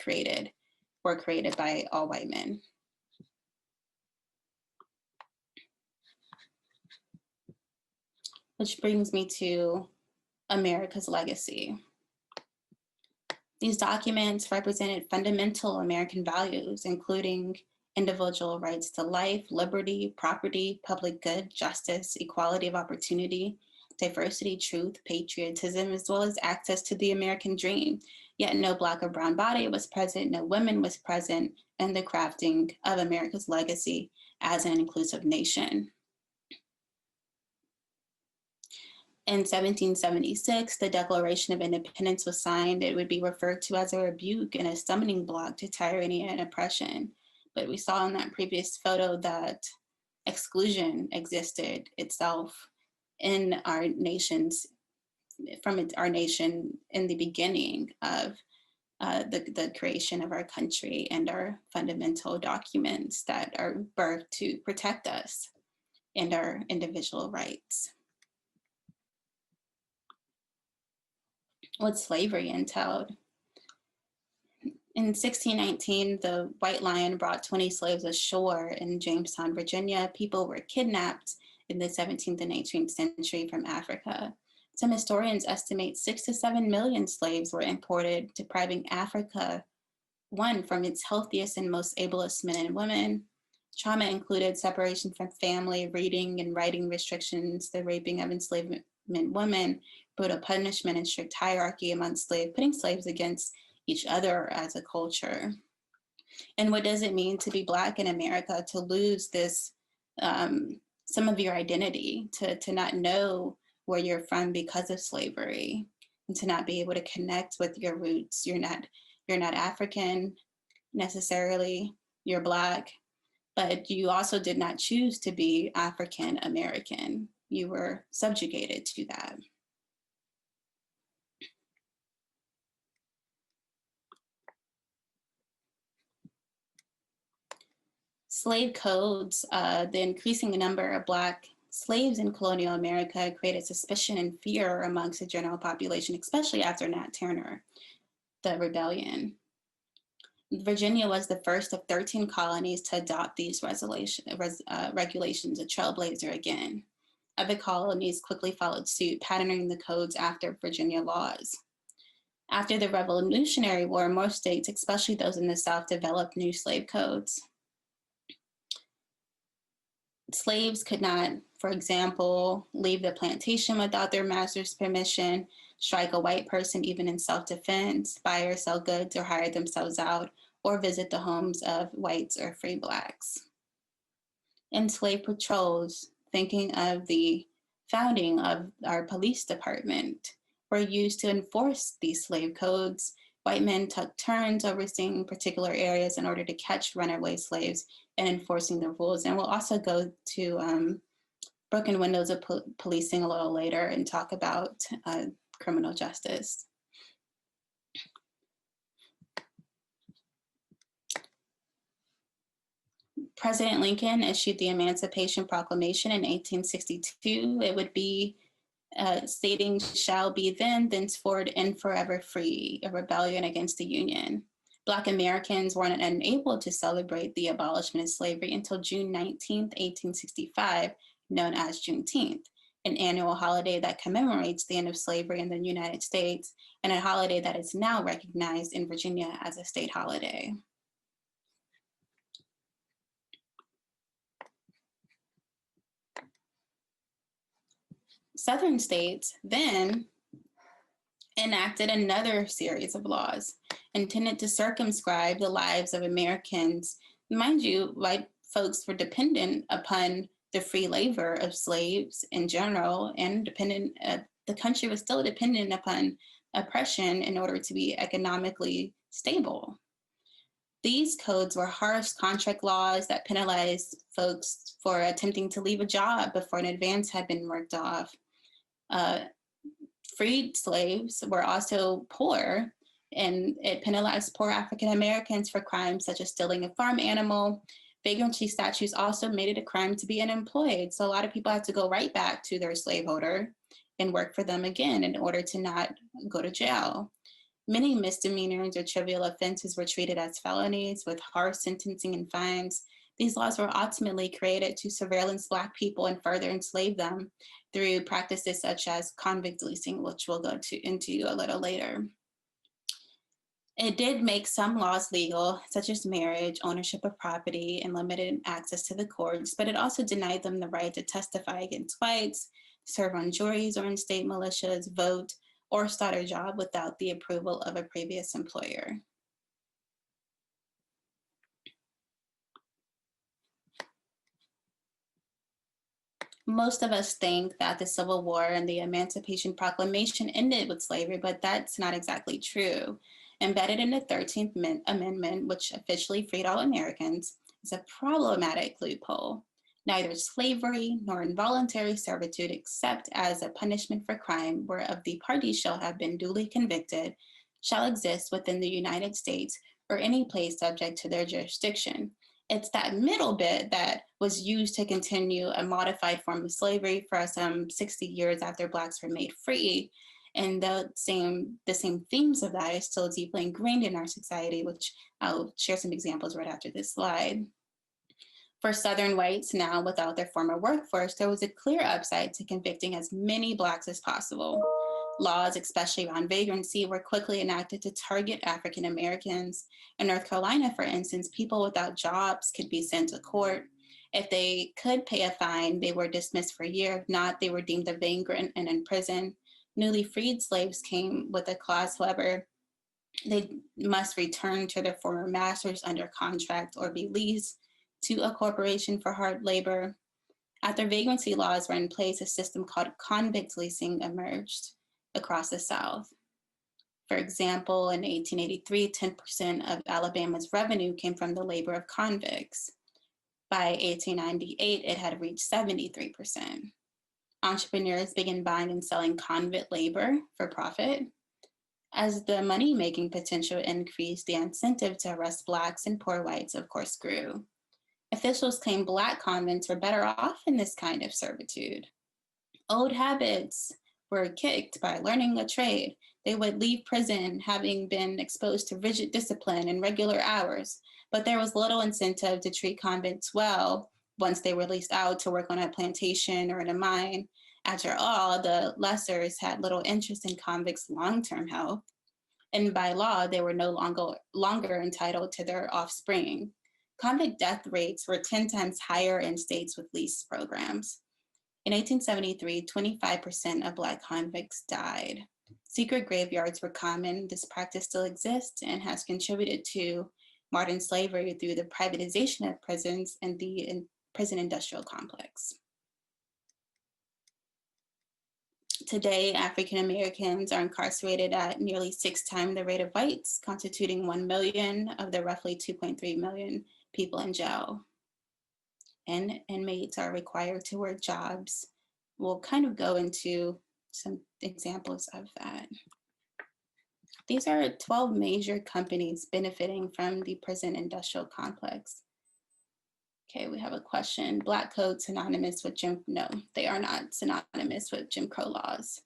were created by all white men? Which brings me to America's legacy. These documents represented fundamental American values, including individual rights to life, liberty, property, public good, justice, equality of opportunity, diversity, truth, patriotism, as well as access to the American dream. Yet no Black or brown body was present, no women was present in the crafting of America's legacy as an inclusive nation. In 1776, the Declaration of Independence was signed. It would be referred to as a rebuke and a stumbling block to tyranny and oppression. But we saw in that previous photo that exclusion existed itself in our nation's, our nation in the beginning of the creation of our country and our fundamental documents that are birthed to protect us and our individual rights. what slavery entailed. In 1619, the White Lion brought 20 slaves ashore in Jamestown, Virginia. People were kidnapped in the 17th and 18th century from Africa. Some historians estimate 6 to 7 million slaves were imported, depriving Africa, one, from its healthiest and most ablest men and women. Trauma included separation from family, reading and writing restrictions, the raping of enslavement women, brutal punishment, and strict hierarchy among slaves, putting slaves against each other as a culture. And what does it mean to be Black in America, to lose this, some of your identity, to not know where you're from because of slavery, and to not be able to connect with your roots? You're not African necessarily, you're Black, but you also did not choose to be African American. You were subjugated to that. Slave codes, the increasing number of Black slaves in colonial America created suspicion and fear amongst the general population, especially after Nat Turner, the rebellion. Virginia was the first of 13 colonies to adopt these regulations, a trailblazer again. Other colonies quickly followed suit, patterning the codes after Virginia laws. After the Revolutionary War, most states, especially those in the South, developed new slave codes. Slaves could not, for example, leave the plantation without their master's permission, strike a white person even in self-defense, buy or sell goods or hire themselves out, or visit the homes of whites or free Blacks. Enslaved patrols, thinking of the founding of our police department, were used to enforce these slave codes. White men took turns overseeing particular areas in order to catch runaway slaves and enforcing the rules. And we'll also go to broken windows of policing a little later and talk about criminal justice. President Lincoln issued the Emancipation Proclamation in 1862. It would be stating, "shall be then, thenceforward, and forever free," a rebellion against the Union. Black Americans were unable to celebrate the abolishment of slavery until June 19th, 1865, known as Juneteenth, an annual holiday that commemorates the end of slavery in the United States, and a holiday that is now recognized in Virginia as a state holiday. Southern states then enacted another series of laws intended to circumscribe the lives of Americans. Mind you, white folks were dependent upon the free labor of slaves in general, and the country was still dependent upon oppression in order to be economically stable. These codes were harsh contract laws that penalized folks for attempting to leave a job before an advance had been worked off. Freed slaves were also poor, and it penalized poor African Americans for crimes such as stealing a farm animal. Vagrancy statutes also made it a crime to be unemployed. So a lot of people had to go right back to their slaveholder and work for them again in order to not go to jail. Many misdemeanors or trivial offenses were treated as felonies with harsh sentencing and fines. These laws were ultimately created to surveillance Black people and further enslave them through practices such as convict leasing, which we'll go into a little later. It did make some laws legal, such as marriage, ownership of property, and limited access to the courts, but it also denied them the right to testify against whites, serve on juries or in state militias, vote, or start a job without the approval of a previous employer. Most of us think that the Civil War and the Emancipation Proclamation ended with slavery, but that's not exactly true. Embedded in the 13th Amendment, which officially freed all Americans, is a problematic loophole. Neither slavery nor involuntary servitude, except as a punishment for crime whereof the parties shall have been duly convicted, shall exist within the United States or any place subject to their jurisdiction. It's that middle bit that was used to continue a modified form of slavery for some 60 years after Blacks were made free. And the same themes of that are still deeply ingrained in our society, which I'll share some examples right after this slide. For Southern whites now without their former workforce, there was a clear upside to convicting as many Blacks as possible. Laws, especially around vagrancy, were quickly enacted to target African Americans. In North Carolina, for instance, people without jobs could be sent to court. If they could pay a fine, they were dismissed for a year. If not, they were deemed a vagrant and in prison. Newly freed slaves came with a clause, however, they must return to their former masters under contract or be leased to a corporation for hard labor. After vagrancy laws were in place, a system called convict leasing emerged across the South. For example, in 1883, 10% of Alabama's revenue came from the labor of convicts. By 1898, it had reached 73%. Entrepreneurs began buying and selling convict labor for profit. As the money-making potential increased, the incentive to arrest Blacks and poor whites, of course, grew. Officials claimed Black convicts were better off in this kind of servitude. Old habits were kicked by learning a trade. They would leave prison having been exposed to rigid discipline and regular hours, but there was little incentive to treat convicts well once they were released out to work on a plantation or in a mine. After all, the lessers had little interest in convicts' long-term health, and by law, they were no longer entitled to their offspring. Convict death rates were 10 times higher in states with lease programs. In 1873, 25% of Black convicts died. Secret graveyards were common. This practice still exists and has contributed to modern slavery through the privatization of prisons and the prison industrial complex. Today, African Americans are incarcerated at nearly 6 times the rate of whites, constituting 1 million of the roughly 2.3 million people in jail. And inmates are required to work jobs. We'll kind of go into some examples of that. These are 12 major companies benefiting from the prison industrial complex. Okay, we have a question. Black code synonymous with Jim? No, they are not synonymous with Jim Crow laws.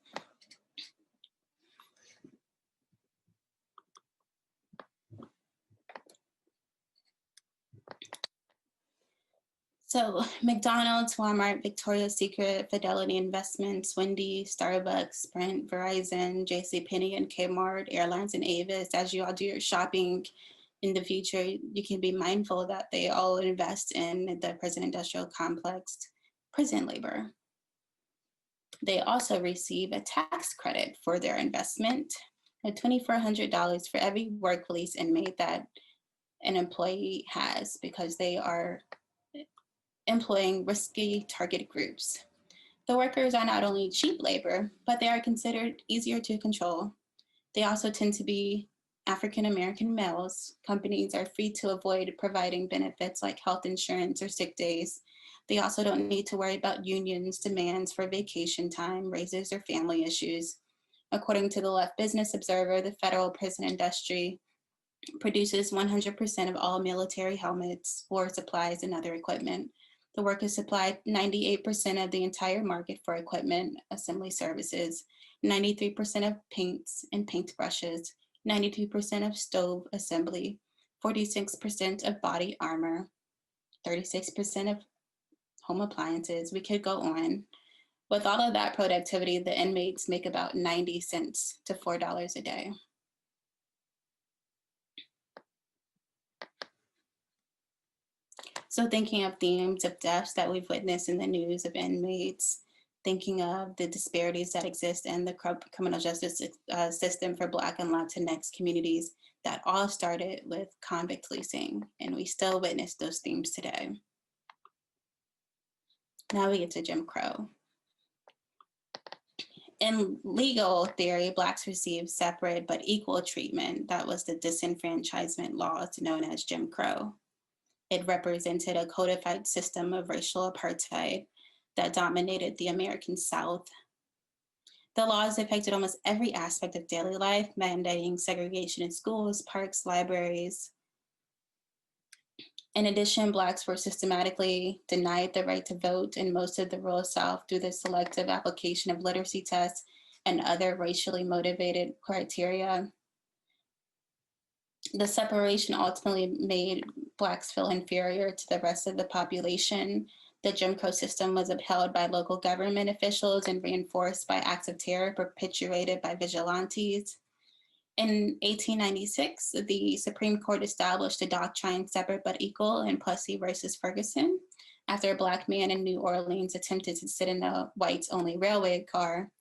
So McDonald's, Walmart, Victoria's Secret, Fidelity Investments, Wendy's, Starbucks, Sprint, Verizon, JCPenney, and Kmart, Airlines, and Avis. As you all do your shopping in the future, you can be mindful that they all invest in the prison industrial complex prison labor. They also receive a tax credit for their investment, $2,400 for every work release inmate that an employee has, because they are employing risky target groups. The workers are not only cheap labor, but they are considered easier to control. They also tend to be African American males. Companies are free to avoid providing benefits like health insurance or sick days. They also don't need to worry about unions' demands for vacation time, raises, or family issues. According to the Left Business Observer, the federal prison industry produces 100% of all military helmets, war supplies, and other equipment. The workers supply 98% of the entire market for equipment, assembly services, 93% of paints and paintbrushes, 92% of stove assembly, 46% of body armor, 36% of home appliances. We could go on. With all of that productivity, the inmates make about 90 cents to $4 a day. So thinking of themes of deaths that we've witnessed in the news of inmates, thinking of the disparities that exist in the criminal justice system for Black and Latinx communities, that all started with convict leasing, and we still witness those themes today. Now we get to Jim Crow. In legal theory, Blacks received separate but equal treatment. That was the disenfranchisement laws known as Jim Crow. It represented a codified system of racial apartheid that dominated the American South. The laws affected almost every aspect of daily life, mandating segregation in schools, parks, libraries. In addition, Blacks were systematically denied the right to vote in most of the rural South through the selective application of literacy tests, and other racially motivated criteria. The separation ultimately made Blacks feel inferior to the rest of the population. The Jim Crow system was upheld by local government officials and reinforced by acts of terror perpetuated by vigilantes. In 1896, the Supreme Court established the doctrine separate but equal in Plessy versus Ferguson, after a Black man in New Orleans attempted to sit in a whites-only railway car.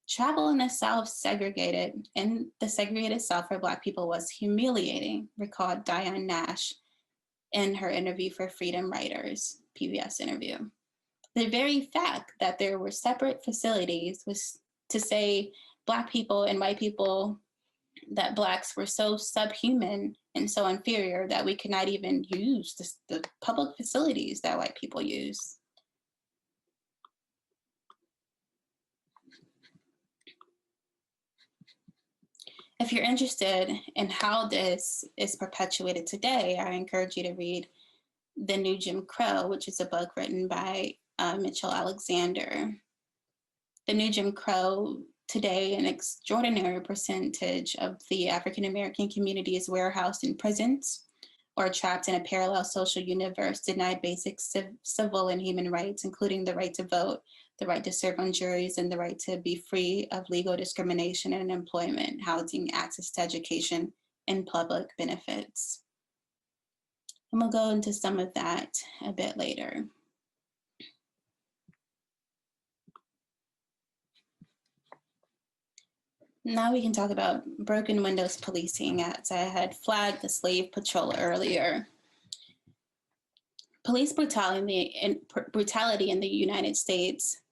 Travel in the South in the segregated South for Black people was humiliating, recalled Diane Nash in her interview for Freedom Writers, PBS interview. The very fact that there were separate facilities was to say Black people and white people, that Blacks were so subhuman and so inferior that we could not even use the public facilities that white people use. If you're interested in how this is perpetuated today, I encourage you to read The New Jim Crow, which is a book written by Mitchell Alexander. The New Jim Crow today, an extraordinary percentage of the African American community is warehoused in prisons or trapped in a parallel social universe, denied basic civil and human rights, including the right to vote, the right to serve on juries, and the right to be free of legal discrimination in employment, housing, access to education, and public benefits. And we'll go into some of that a bit later. Now we can talk about broken windows policing, as I had flagged the slave patrol earlier. Police brutality in the United States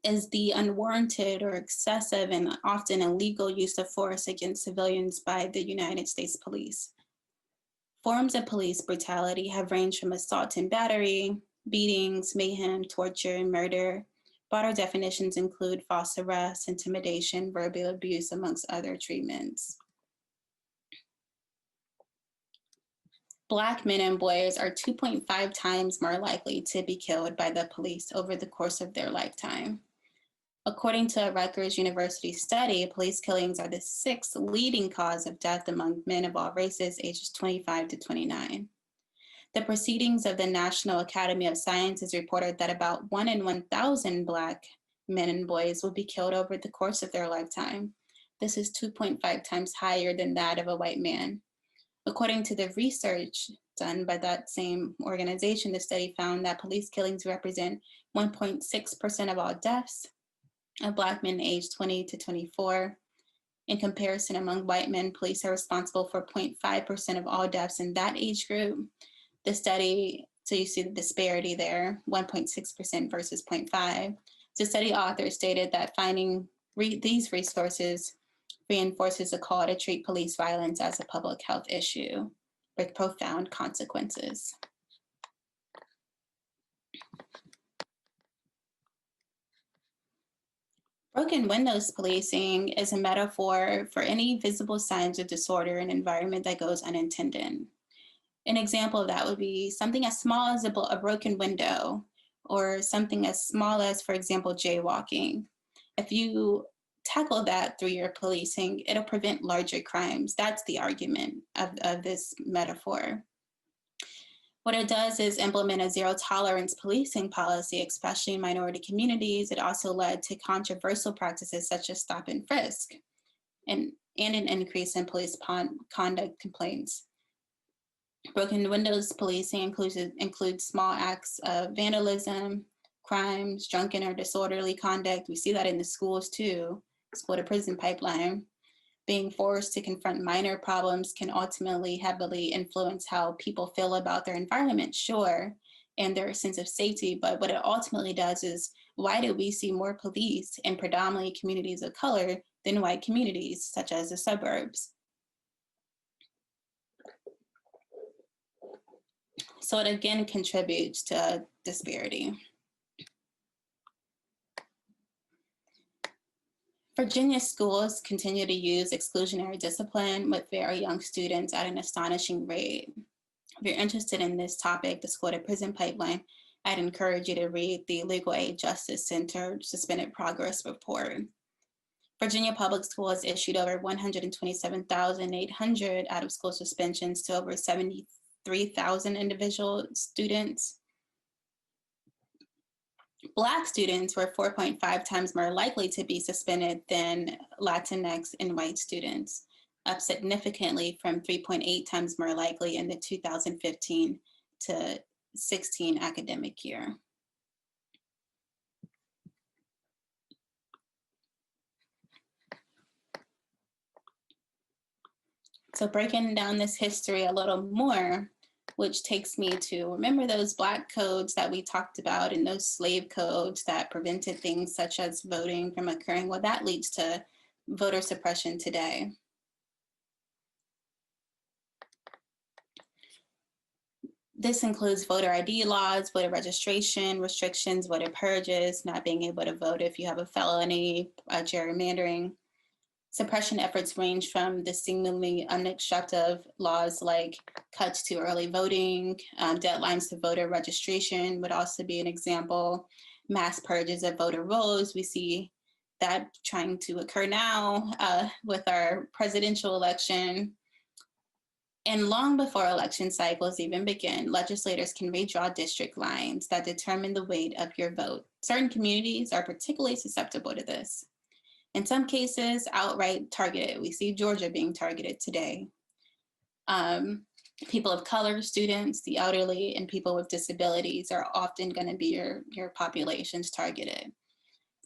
is the unwarranted or excessive and often illegal use of force against civilians by the United States Police. Forms of police brutality have ranged from assault and battery, beatings, mayhem, torture, and murder. Broader definitions include false arrest, intimidation, verbal abuse, amongst other treatments. Black men and boys are 2.5 times more likely to be killed by the police over the course of their lifetime. According to a Rutgers University study, police killings are the 6th leading cause of death among men of all races ages 25 to 29. The proceedings of the National Academy of Sciences reported that about 1 in 1,000 Black men and boys will be killed over the course of their lifetime. This is 2.5 times higher than that of a white man. According to the research done by that same organization, the study found that police killings represent 1.6% of all deaths of Black men aged 20 to 24. In comparison, among white men, police are responsible for 0.5% of all deaths in that age group. The study, so you see the disparity there, 1.6% versus 0.5. The study author stated that finding these resources reinforces a call to treat police violence as a public health issue with profound consequences. Broken windows policing is a metaphor for any visible signs of disorder in an environment that goes unintended. An example of that would be something as small as a broken window, or something as small as, for example, jaywalking. If you tackle that through your policing, it'll prevent larger crimes. That's the argument of this metaphor. What it does is implement a zero tolerance policing policy, especially in minority communities. It also led to controversial practices such as stop and frisk, and an increase in police conduct complaints. Broken windows policing includes small acts of vandalism, crimes, drunken or disorderly conduct. We see that in the schools too, school to prison pipeline. Being forced to confront minor problems can ultimately heavily influence how people feel about their environment, sure, and their sense of safety. But what it ultimately does is, why do we see more police in predominantly communities of color than white communities, such as the suburbs? So it again contributes to disparity. Virginia schools continue to use exclusionary discipline with very young students at an astonishing rate. If you're interested in this topic, the school to prison pipeline, I'd encourage you to read the Legal Aid Justice Center Suspended Progress Report. Virginia Public Schools issued over 127,800 out-of-school suspensions to over 73,000 individual students. Black students were 4.5 times more likely to be suspended than Latinx and white students, up significantly from 3.8 times more likely in the 2015 to 16 academic year. So breaking down this history a little more, which takes me to remember those Black codes that we talked about and those slave codes that prevented things such as voting from occurring. Well, that leads to voter suppression today. This includes voter ID laws, voter registration restrictions, voter purges, not being able to vote if you have a felony, gerrymandering. Suppression efforts range from the seemingly unobstructive laws like cuts to early voting, deadlines to voter registration would also be an example, mass purges of voter rolls. We see that trying to occur now with our presidential election. And long before election cycles even begin, legislators can redraw district lines that determine the weight of your vote. Certain communities are particularly susceptible to this. In some cases, outright targeted. We see Georgia being targeted today. People of color, students, the elderly, and people with disabilities are often going to be your populations targeted.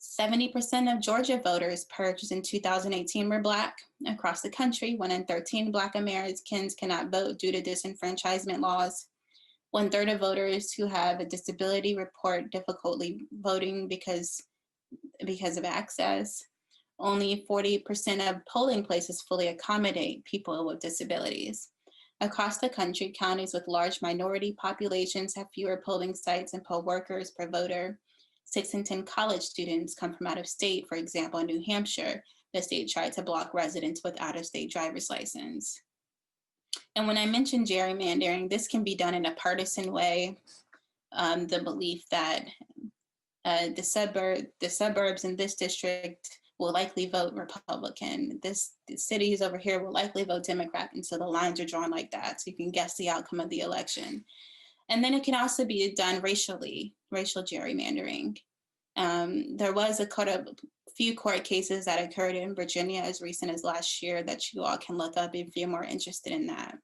70% of Georgia voters purged in 2018 were Black. Across the country, 1 in 13 Black Americans cannot vote due to disenfranchisement laws. 1/3 of voters who have a disability report difficulty voting because of access. Only 40% of polling places fully accommodate people with disabilities. Across the country, counties with large minority populations have fewer polling sites and poll workers per voter. 6 in 10 college students come from out of state. For example, in New Hampshire, the state tried to block residents with out-of-state driver's license. And when I mention gerrymandering, this can be done in a partisan way. The belief that the suburbs in this district will likely vote Republican. The cities over here will likely vote Democrat. And so the lines are drawn like that. So you can guess the outcome of the election. And then it can also be done racially, racial gerrymandering. There was a few court cases that occurred in Virginia as recent as last year that you all can look up if you're more interested in that.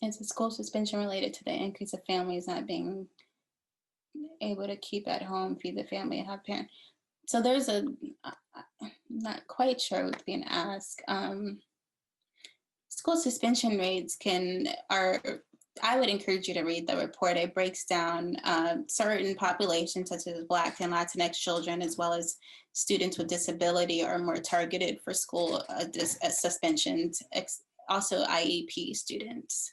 Is the school suspension related to the increase of families not being able to keep at home, feed the family, and have parents? So there's I'm not quite sure what's being asked. School suspension rates I would encourage you to read the report. It breaks down certain populations such as Black and Latinx children, as well as students with disability are more targeted for school suspensions, also IEP students.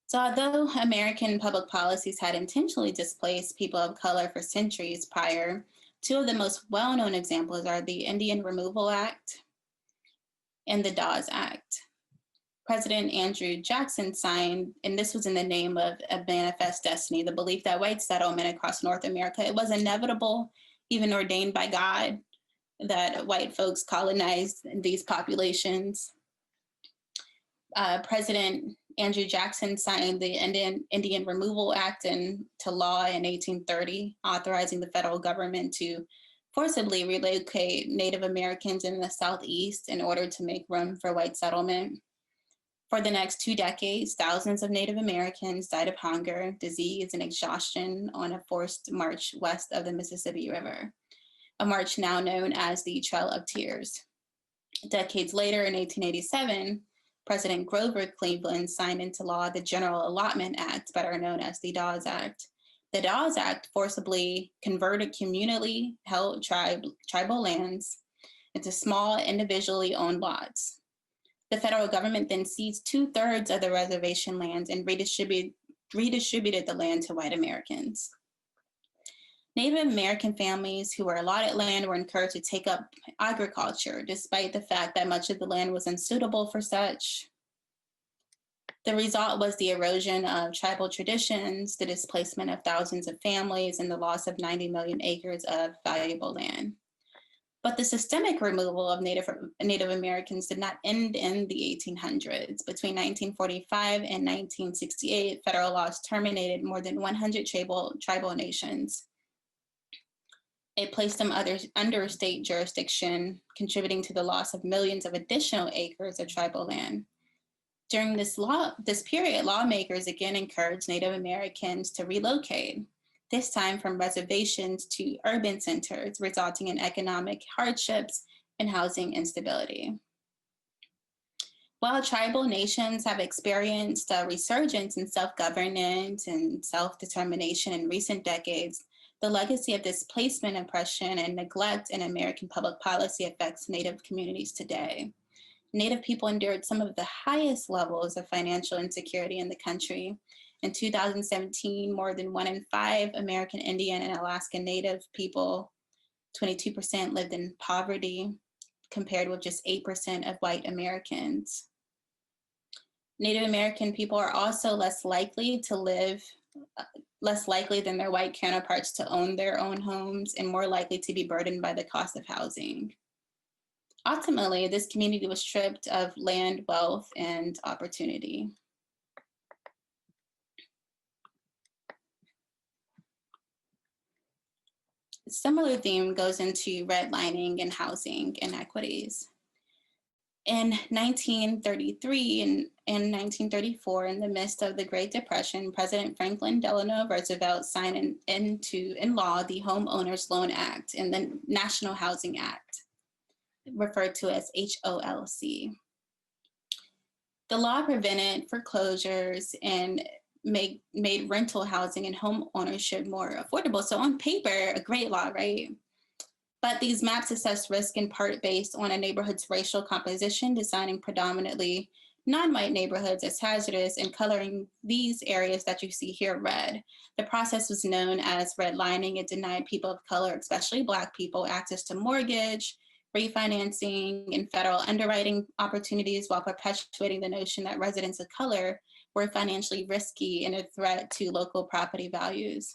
So although American public policies had intentionally displaced people of color for centuries prior, 2 of the most well-known examples are the Indian Removal Act and the Dawes Act. President Andrew Jackson signed, and this was in the name of a manifest destiny, the belief that white settlement across North America, it was inevitable, even ordained by God, that white folks colonized these populations. President Andrew Jackson signed the Indian Removal Act into law in 1830, authorizing the federal government to forcibly relocate Native Americans in the Southeast in order to make room for white settlement. For the next 2 decades, thousands of Native Americans died of hunger, disease, and exhaustion on a forced march west of the Mississippi River, a march now known as the Trail of Tears. Decades later, in 1887, President Grover Cleveland signed into law the General Allotment Act, better known as the Dawes Act. The Dawes Act forcibly converted communally held tribal lands into small, individually owned lots. The federal government then seized 2/3 of the reservation lands and redistributed the land to white Americans. Native American families who were allotted land were encouraged to take up agriculture, despite the fact that much of the land was unsuitable for such. The result was the erosion of tribal traditions, the displacement of thousands of families, and the loss of 90 million acres of valuable land. But the systemic removal of Native Americans did not end in the 1800s. Between 1945 and 1968, federal laws terminated more than 100 tribal nations. It placed them under state jurisdiction, contributing to the loss of millions of additional acres of tribal land. During this period, lawmakers again encouraged Native Americans to relocate, this time from reservations to urban centers, resulting in economic hardships and housing instability. While tribal nations have experienced a resurgence in self-governance and self-determination in recent decades, the legacy of displacement, oppression, and neglect in American public policy affects Native communities today. Native people endured some of the highest levels of financial insecurity in the country. In 2017, more than 1 in 5 American Indian and Alaska Native people, 22%, lived in poverty, compared with just 8% of white Americans. Native American people are also less likely than their white counterparts to own their own homes and more likely to be burdened by the cost of housing. Ultimately, this community was stripped of land, wealth, and opportunity. A similar theme goes into redlining and housing inequities. In 1933 and 1934, in the midst of the Great Depression, President Franklin Delano Roosevelt signed into law the Home Owners Loan Act and the National Housing Act, referred to as HOLC. The law prevented foreclosures and made rental housing and home ownership more affordable. So on paper, a great law, right? But these maps assess risk in part based on a neighborhood's racial composition, designing predominantly non-white neighborhoods as hazardous and coloring these areas that you see here red. The process was known as redlining. It denied people of color, especially Black people, access to mortgage, refinancing, and federal underwriting opportunities while perpetuating the notion that residents of color were financially risky and a threat to local property values.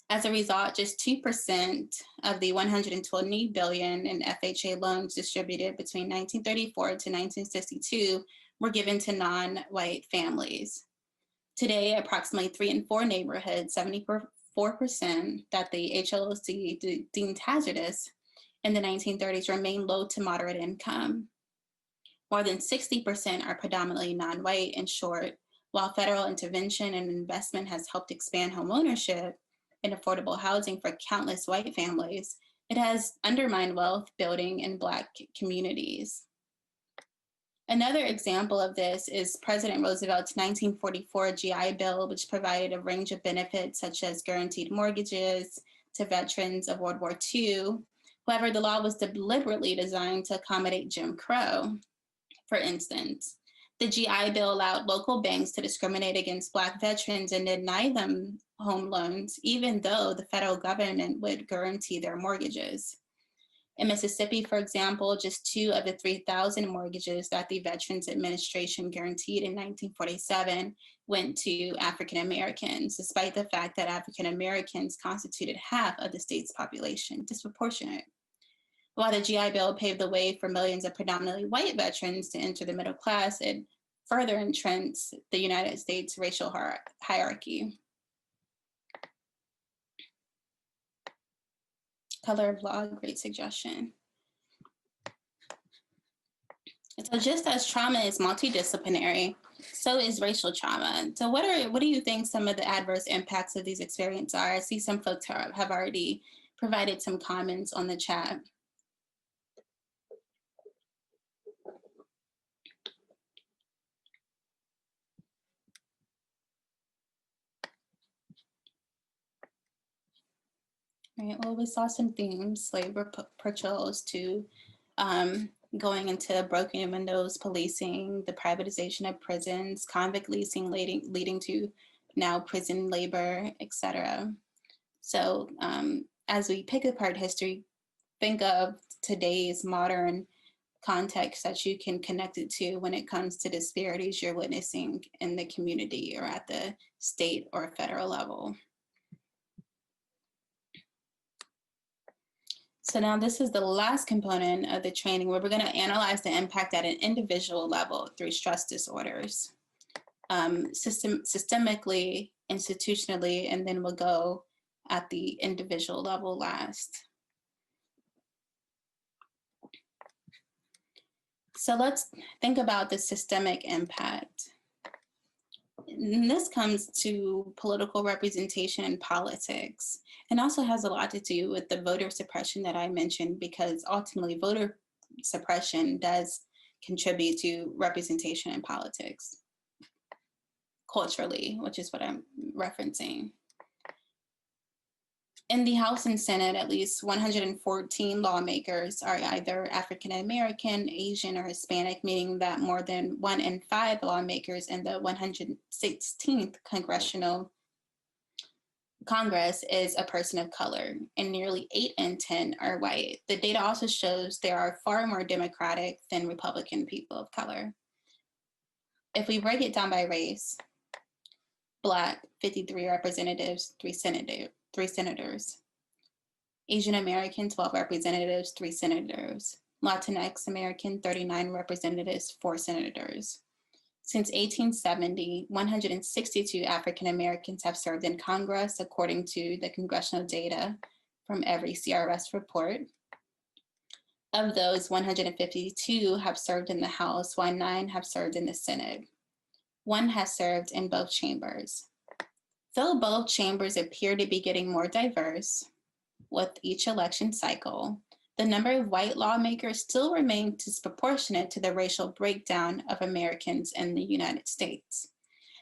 As a result, just 2% of the $120 billion in FHA loans distributed between 1934 to 1962 were given to non-white families. Today, approximately 3 in 4 neighborhoods, 74% that the HLOC deemed hazardous in the 1930s remain low to moderate income. More than 60% are predominantly non-white. In short, while federal intervention and investment has helped expand home ownership and affordable housing for countless white families, it has undermined wealth building in Black communities. Another example of this is President Roosevelt's 1944 GI Bill, which provided a range of benefits such as guaranteed mortgages to veterans of World War II. However, the law was deliberately designed to accommodate Jim Crow. For instance, the GI Bill allowed local banks to discriminate against Black veterans and deny them home loans, even though the federal government would guarantee their mortgages. In Mississippi, for example, just 2 of the 3,000 mortgages that the Veterans Administration guaranteed in 1947 went to African Americans, despite the fact that African Americans constituted half of the state's population, disproportionate. While the GI Bill paved the way for millions of predominantly white veterans to enter the middle class, it further entrenched the United States racial hierarchy. Color of law, great suggestion. So just as trauma is multidisciplinary, so is racial trauma. So what do you think some of the adverse impacts of these experiences are? I see some folks have already provided some comments on the chat. Right, well, we saw some themes, slave patrols to going into broken windows, policing, the privatization of prisons, convict leasing leading to now prison labor, etc. So as we pick apart history, think of today's modern context that you can connect it to when it comes to disparities you're witnessing in the community or at the state or federal level. So now this is the last component of the training where we're going to analyze the impact at an individual level through stress disorders, systemically, institutionally, and then we'll go at the individual level last. So let's think about the systemic impact. And this comes to political representation and politics, and also has a lot to do with the voter suppression that I mentioned, because ultimately voter suppression does contribute to representation in politics culturally, which is what I'm referencing. In the House and Senate, at least 114 lawmakers are either African American, Asian, or Hispanic, meaning that more than 1 in 5 lawmakers in the 116th Congressional Congress is a person of color, and nearly 8 in 10 are white. The data also shows there are far more Democratic than Republican people of color. If we break it down by race, Black, 53 representatives, 3 senators. Asian American, 12 representatives, 3 senators. Latinx American, 39 representatives, 4 senators. Since 1870, 162 African Americans have served in Congress, according to the congressional data from every CRS report. Of those, 152 have served in the House, while 9 have served in the Senate. 1 has served in both chambers. Though both chambers appear to be getting more diverse with each election cycle, the number of white lawmakers still remains disproportionate to the racial breakdown of Americans in the United States.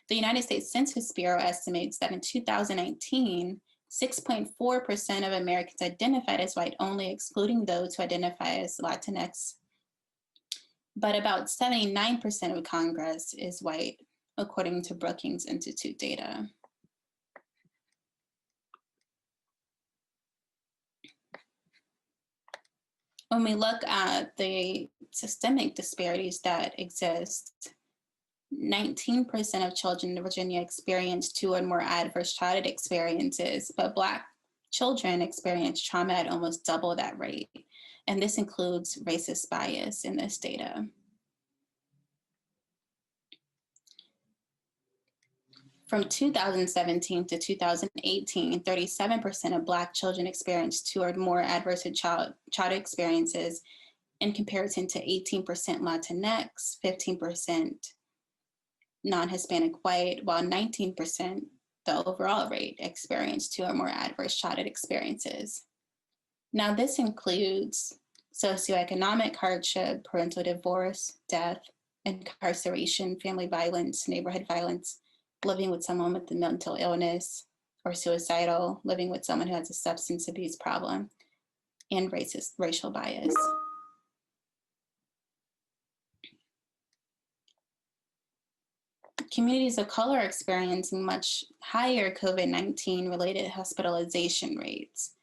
The United States Census Bureau estimates that in 2019, 6.4% of Americans identified as white only, excluding those who identify as Latinx. But about 79% of Congress is white, according to Brookings Institute data. When we look at the systemic disparities that exist, 19% of children in Virginia experience 2 or more adverse childhood experiences, but Black children experience trauma at almost double that rate. And this includes racist bias in this data. From 2017 to 2018, 37% of Black children experienced 2 or more adverse childhood experiences, in comparison to 18% Latinx, 15% non-Hispanic white, while 19%, the overall rate, experienced 2 or more adverse childhood experiences. Now, this includes socioeconomic hardship, parental divorce, death, incarceration, family violence, neighborhood violence, living with someone with a mental illness or suicidal, living with someone who has a substance abuse problem, and racial bias. Communities of color are experiencing much higher COVID-19 related hospitalization rates.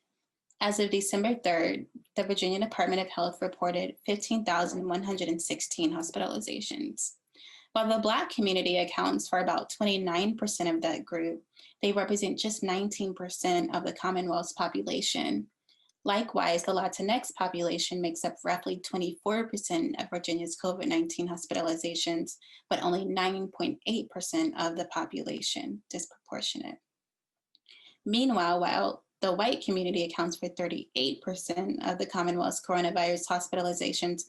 As of December 3rd, the Virginia Department of Health reported 15,116 hospitalizations. While the Black community accounts for about 29% of that group, they represent just 19% of the Commonwealth's population. Likewise, the Latinx population makes up roughly 24% of Virginia's COVID-19 hospitalizations, but only 9.8% of the population, disproportionate. Meanwhile, while the white community accounts for 38% of the Commonwealth's coronavirus hospitalizations,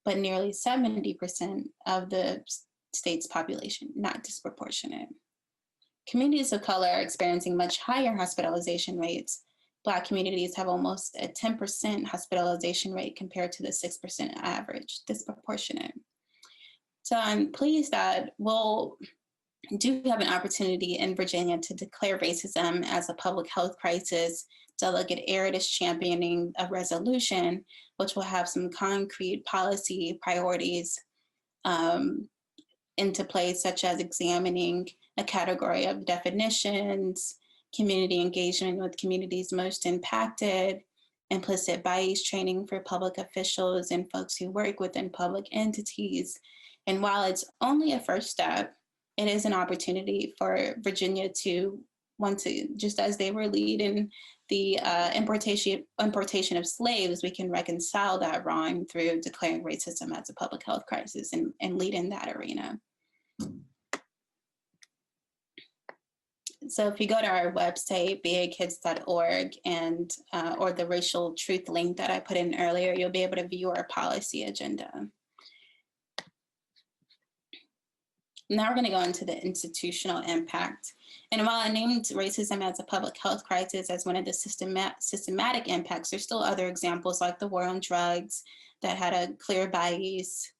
but nearly 70% of the state's population, not disproportionate. Communities of color are experiencing much higher hospitalization rates. Black communities have almost a 10% hospitalization rate compared to the 6% average, disproportionate. So I'm pleased that we'll do have an opportunity in Virginia to declare racism as a public health crisis. Delegate Aird is championing a resolution which will have some concrete policy priorities into place, such as examining a category of definitions, community engagement with communities most impacted, implicit bias training for public officials and folks who work within public entities. And while it's only a first step, it is an opportunity for Virginia to want to, just as they were leading the importation of slaves, we can reconcile that wrong through declaring racism as a public health crisis and lead in that arena. So if you go to our website, bakids.org, and or the racial truth link that I put in earlier, you'll be able to view our policy agenda. Now we're going to go into the institutional impact. And while I named racism as a public health crisis as one of the systematic impacts, there's still other examples like the war on drugs that had a clear bias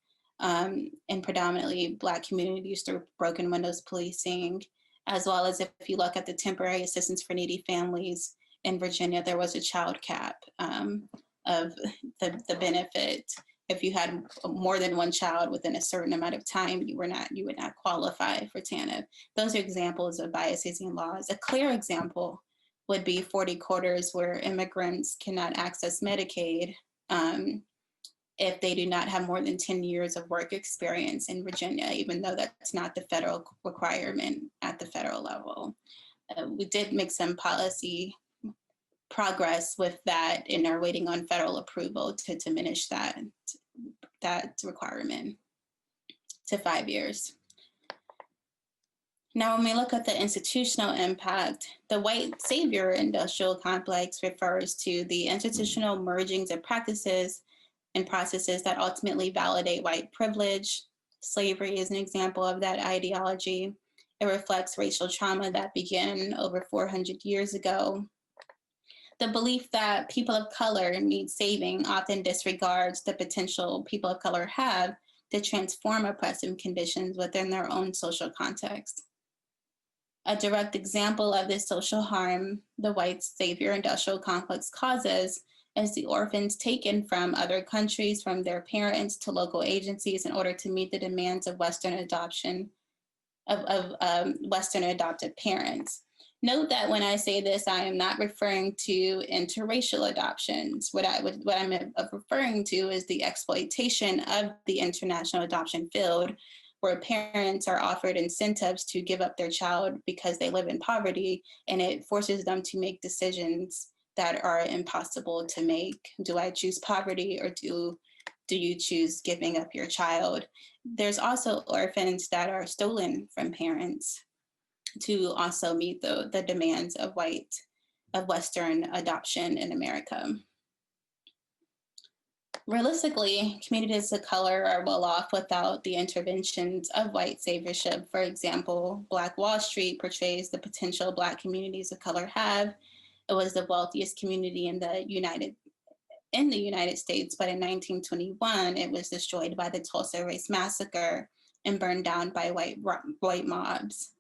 in predominantly Black communities through broken windows policing, as well as if you look at the temporary assistance for needy families in Virginia, there was a child cap of the benefit. If you had more than one child within a certain amount of time, you would not qualify for TANF. Those are examples of biases in laws. A clear example would be 40 quarters where immigrants cannot access Medicaid if they do not have more than 10 years of work experience in Virginia, even though that's not the federal requirement at the federal level. We did make some policy progress with that and are waiting on federal approval to diminish that requirement to 5 years. Now, when we look at the institutional impact, the white savior industrial complex refers to the institutional mergings of practices and processes that ultimately validate white privilege. Slavery is an example of that ideology. It reflects racial trauma that began over 400 years ago. The belief that people of color need saving often disregards the potential people of color have to transform oppressive conditions within their own social context. A direct example of this social harm the white savior industrial complex causes is the orphans taken from other countries, from their parents to local agencies in order to meet the demands of Western adoption, of Western adopted parents. Note that when I say this, I am not referring to interracial adoptions. What I'm referring to is the exploitation of the international adoption field, where parents are offered incentives to give up their child because they live in poverty, and it forces them to make decisions that are impossible to make. Do I choose poverty, or do you choose giving up your child? There's also orphans that are stolen from parents to also meet the demands of Western adoption in America. Realistically, communities of color are well off without the interventions of white saviorship. For example, Black Wall Street portrays the potential Black communities of color have. It was the wealthiest community in the United States, but in 1921, it was destroyed by the Tulsa Race Massacre and burned down by white mobs.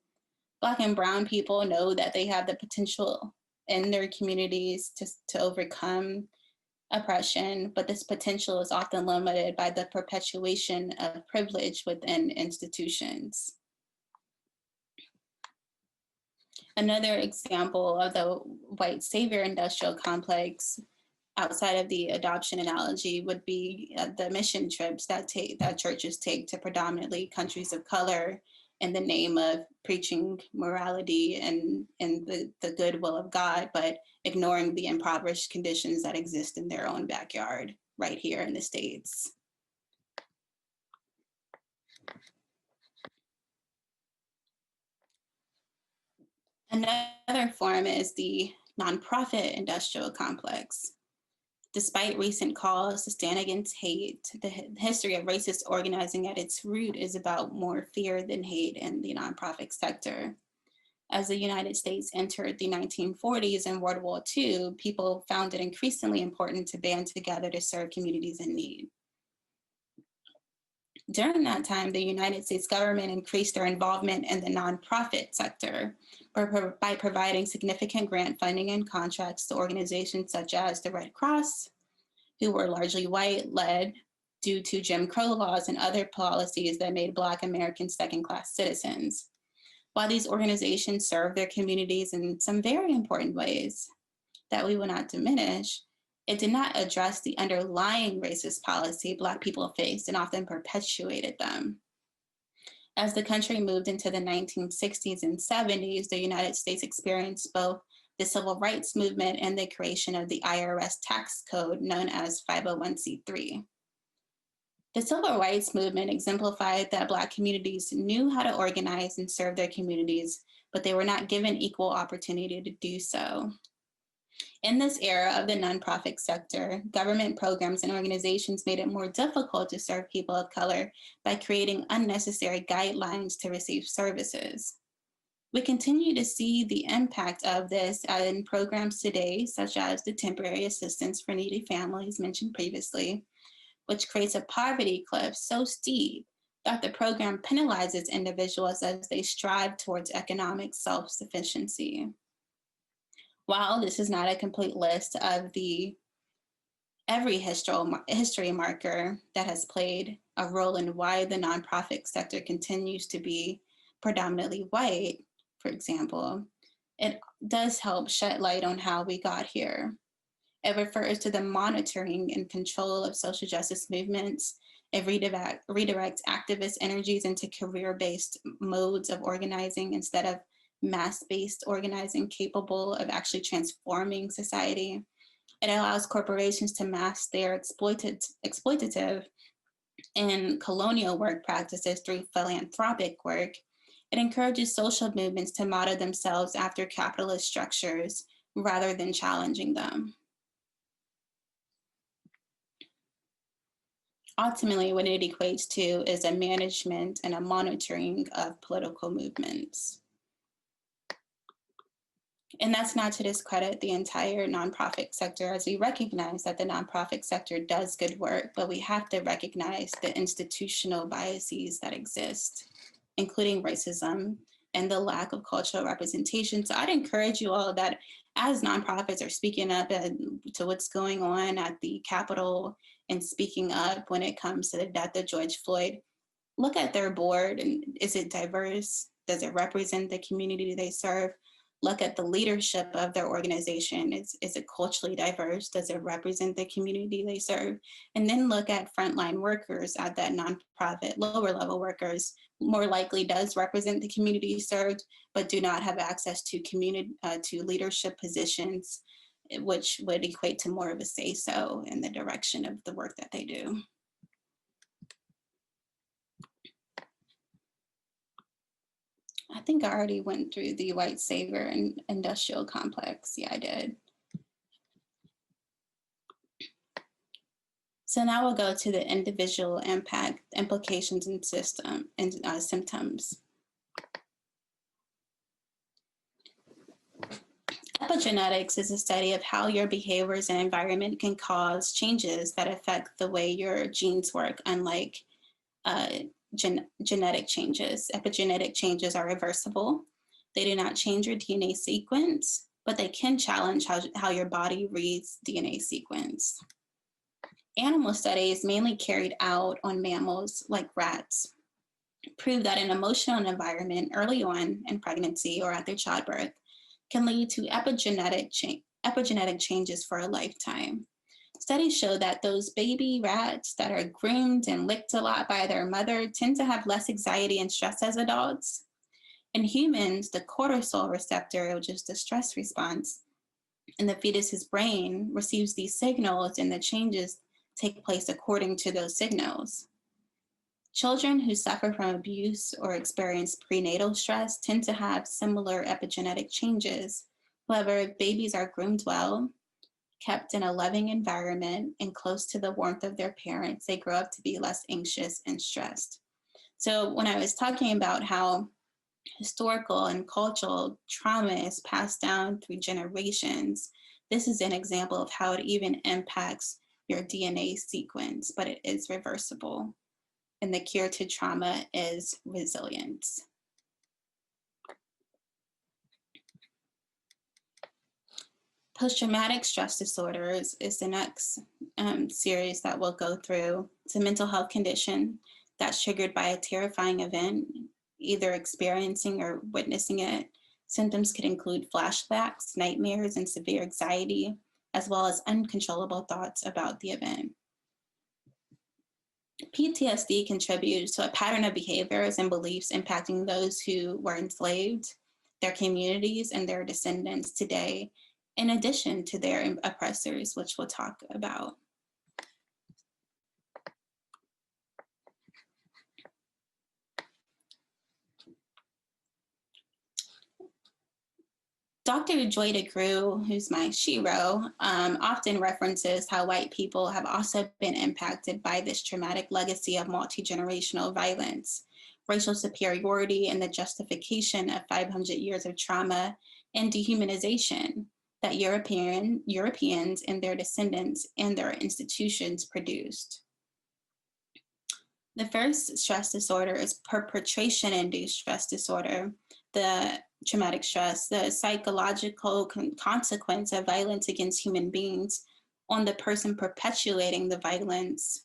Black and brown people know that they have the potential in their communities to overcome oppression, but this potential is often limited by the perpetuation of privilege within institutions. Another example of the white savior industrial complex outside of the adoption analogy would be the mission trips that churches take to predominantly countries of color in the name of preaching morality and the goodwill of God, but ignoring the impoverished conditions that exist in their own backyard right here in the States. Another form is the nonprofit industrial complex. Despite recent calls to stand against hate, the history of racist organizing at its root is about more fear than hate in the nonprofit sector. As the United States entered the 1940s and World War II, people found it increasingly important to band together to serve communities in need. During that time, the United States government increased their involvement in the nonprofit sector by providing significant grant funding and contracts to organizations such as the Red Cross, who were largely white-led due to Jim Crow laws and other policies that made Black Americans second-class citizens. While these organizations serve their communities in some very important ways that we will not diminish, it did not address the underlying racist policy Black people faced and often perpetuated them. As the country moved into the 1960s and 70s, the United States experienced both the civil rights movement and the creation of the IRS tax code known as 501c3. The civil rights movement exemplified that Black communities knew how to organize and serve their communities, but they were not given equal opportunity to do so. In this era of the nonprofit sector, government programs and organizations made it more difficult to serve people of color by creating unnecessary guidelines to receive services. We continue to see the impact of this in programs today, such as the temporary assistance for needy families mentioned previously, which creates a poverty cliff so steep that the program penalizes individuals as they strive towards economic self-sufficiency. While this is not a complete list of every history marker that has played a role in why the nonprofit sector continues to be predominantly white, for example, it does help shed light on how we got here. It refers to the monitoring and control of social justice movements. It redirects activist energies into career-based modes of organizing instead of mass-based organizing capable of actually transforming society. It allows corporations to mask their exploitative and colonial work practices through philanthropic work. It encourages social movements to model themselves after capitalist structures rather than challenging them. Ultimately, what it equates to is a management and a monitoring of political movements. And that's not to discredit the entire nonprofit sector, as we recognize that the nonprofit sector does good work, but we have to recognize the institutional biases that exist, including racism and the lack of cultural representation. So I'd encourage you all that as nonprofits are speaking up to what's going on at the Capitol and speaking up when it comes to the death of George Floyd, look at their board and is it diverse? Does it represent the community they serve? Look at the leadership of their organization. Is it culturally diverse? Does it represent the community they serve? And then look at frontline workers at that nonprofit, lower level workers, more likely does represent the community served, but do not have access to to leadership positions, which would equate to more of a say-so in the direction of the work that they do. I think I already went through the white savior and industrial complex. Yeah, I did. So now we'll go to the individual impact, implications, and symptoms. Epigenetics is a study of how your behaviors and environment can cause changes that affect the way your genes work, unlike genetic changes. Epigenetic changes are reversible. They do not change your DNA sequence, but they can challenge how your body reads DNA sequence. Animal studies, mainly carried out on mammals like rats, prove that an emotional environment early on in pregnancy or after childbirth can lead to epigenetic changes for a lifetime. Studies show that those baby rats that are groomed and licked a lot by their mother tend to have less anxiety and stress as adults. In humans, the cortisol receptor, which is the stress response in the fetus's brain, receives these signals, and the changes take place according to those signals. Children who suffer from abuse or experience prenatal stress tend to have similar epigenetic changes. However, if babies are groomed well, kept in a loving environment, and close to the warmth of their parents, they grow up to be less anxious and stressed. So when I was talking about how historical and cultural trauma is passed down through generations, this is an example of how it even impacts your DNA sequence, but it is reversible. And the cure to trauma is resilience. Post-traumatic stress disorders is the next series that we'll go through. It's a mental health condition that's triggered by a terrifying event. either experiencing or witnessing it. Symptoms could include flashbacks, nightmares, and severe anxiety, as well as uncontrollable thoughts about the event. PTSD contributes to a pattern of behaviors and beliefs impacting those who were enslaved, their communities, and their descendants today, in addition to their oppressors, which we'll talk about. Dr. Joy DeGruy, who's my shero, often references how white people have also been impacted by this traumatic legacy of multi-generational violence, racial superiority, and the justification of 500 years of trauma and dehumanization that Europeans and their descendants and their institutions produced. The first stress disorder is perpetration-induced stress disorder, the traumatic stress, the psychological consequence of violence against human beings on the person perpetuating the violence.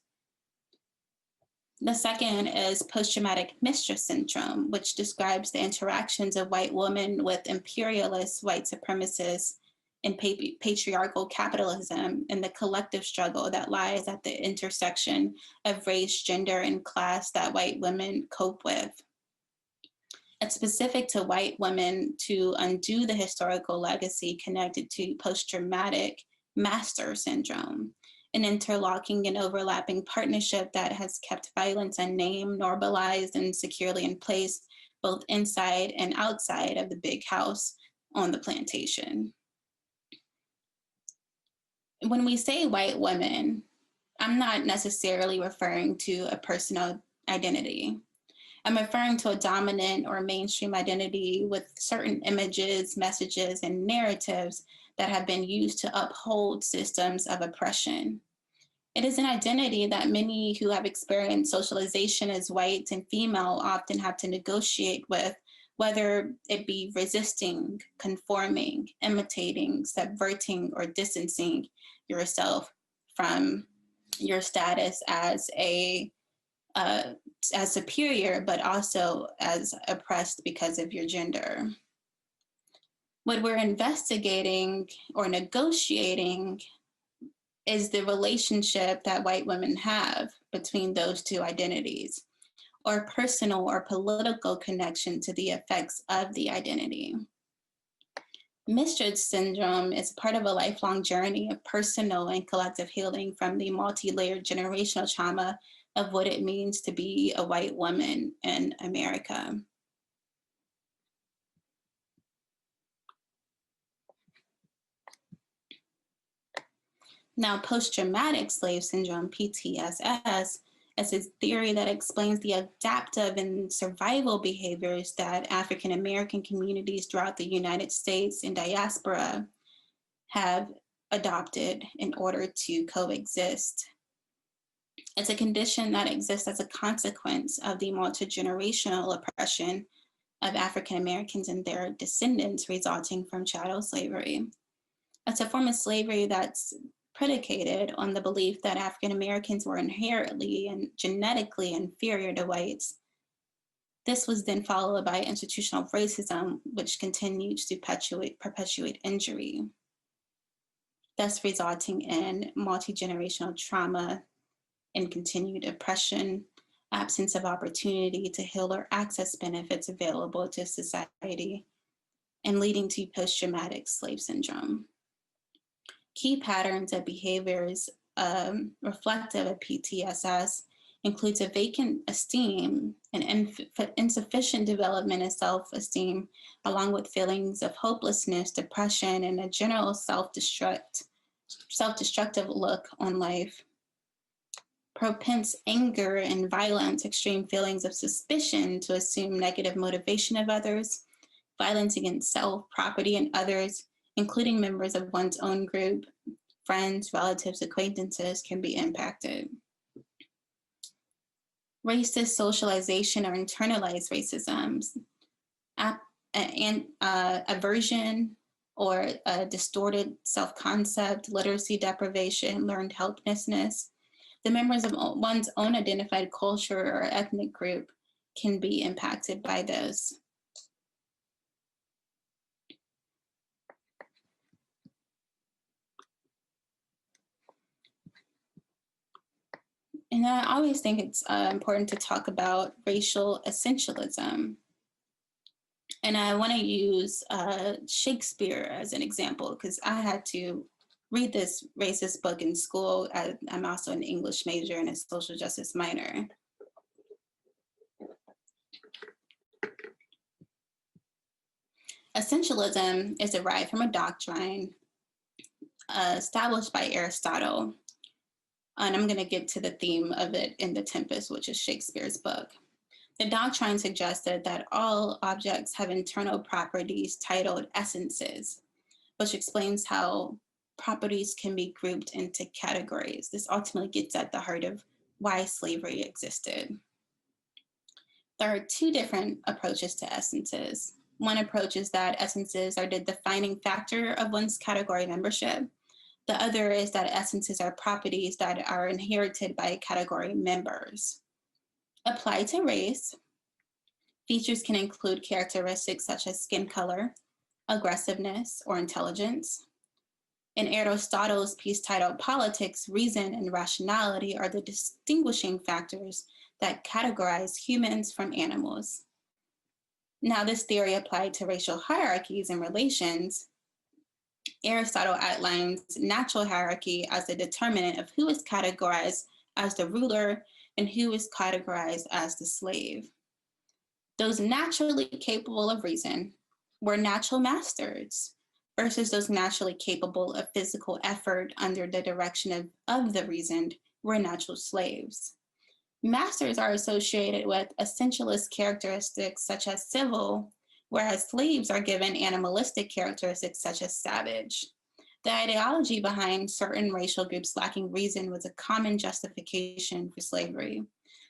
The second is post-traumatic mistress syndrome, which describes the interactions of white women with imperialist white supremacists and patriarchal capitalism and the collective struggle that lies at the intersection of race, gender, and class that white women cope with. It's specific to white women to undo the historical legacy connected to post-traumatic master syndrome, an interlocking and overlapping partnership that has kept violence unnamed, normalized, and securely in place, both inside and outside of the big house on the plantation. When we say white women, I'm not necessarily referring to a personal identity. I'm referring to a dominant or mainstream identity with certain images, messages, and narratives that have been used to uphold systems of oppression. It is an identity that many who have experienced socialization as white and female often have to negotiate with, whether it be resisting, conforming, imitating, subverting, or distancing yourself from your status as superior, but also as oppressed because of your gender. What we're investigating or negotiating is the relationship that white women have between those two identities, or personal or political connection to the effects of the identity. Mistress syndrome is part of a lifelong journey of personal and collective healing from the multi-layered generational trauma of what it means to be a white woman in America. Now, post-traumatic slave syndrome, PTSS, is a theory that explains the adaptive and survival behaviors that African American communities throughout the United States and diaspora have adopted in order to coexist. It's a condition that exists as a consequence of the multi-generational oppression of African Americans and their descendants resulting from chattel slavery. It's a form of slavery that's predicated on the belief that African Americans were inherently and genetically inferior to whites. This was then followed by institutional racism, which continues to perpetuate injury, thus resulting in multi-generational trauma and continued oppression, absence of opportunity to heal or access benefits available to society, and leading to post-traumatic slave syndrome. Key patterns of behaviors reflective of PTSS includes a vacant esteem and insufficient development of self-esteem, along with feelings of hopelessness, depression, and a general self-destructive look on life. Propense anger and violence, extreme feelings of suspicion to assume negative motivation of others, violence against self, property, and others, including members of one's own group, friends, relatives, acquaintances, can be impacted. Racist socialization or internalized racism, aversion or a distorted self-concept, literacy deprivation, learned helplessness. The members of one's own identified culture or ethnic group can be impacted by those. And I always think it's important to talk about racial essentialism. And I want to use Shakespeare as an example, because I had to read this racist book in school. I'm also an English major and a social justice minor. Essentialism is derived from a doctrine established by Aristotle. And I'm going to get to the theme of it in The Tempest, which is Shakespeare's book. The doctrine suggested that all objects have internal properties titled essences, which explains how properties can be grouped into categories. This ultimately gets at the heart of why slavery existed. There are two different approaches to essences. One approach is that essences are the defining factor of one's category membership. The other is that essences are properties that are inherited by category members. Applied to race, features can include characteristics such as skin color, aggressiveness, or intelligence. In Aristotle's piece titled Politics, reason and rationality are the distinguishing factors that categorize humans from animals. Now, this theory applied to racial hierarchies and relations. Aristotle outlines natural hierarchy as the determinant of who is categorized as the ruler and who is categorized as the slave. Those naturally capable of reason were natural masters versus those naturally capable of physical effort under the direction of the reasoned were natural slaves. Masters are associated with essentialist characteristics such as civil, whereas slaves are given animalistic characteristics such as savage. The ideology behind certain racial groups lacking reason was a common justification for slavery.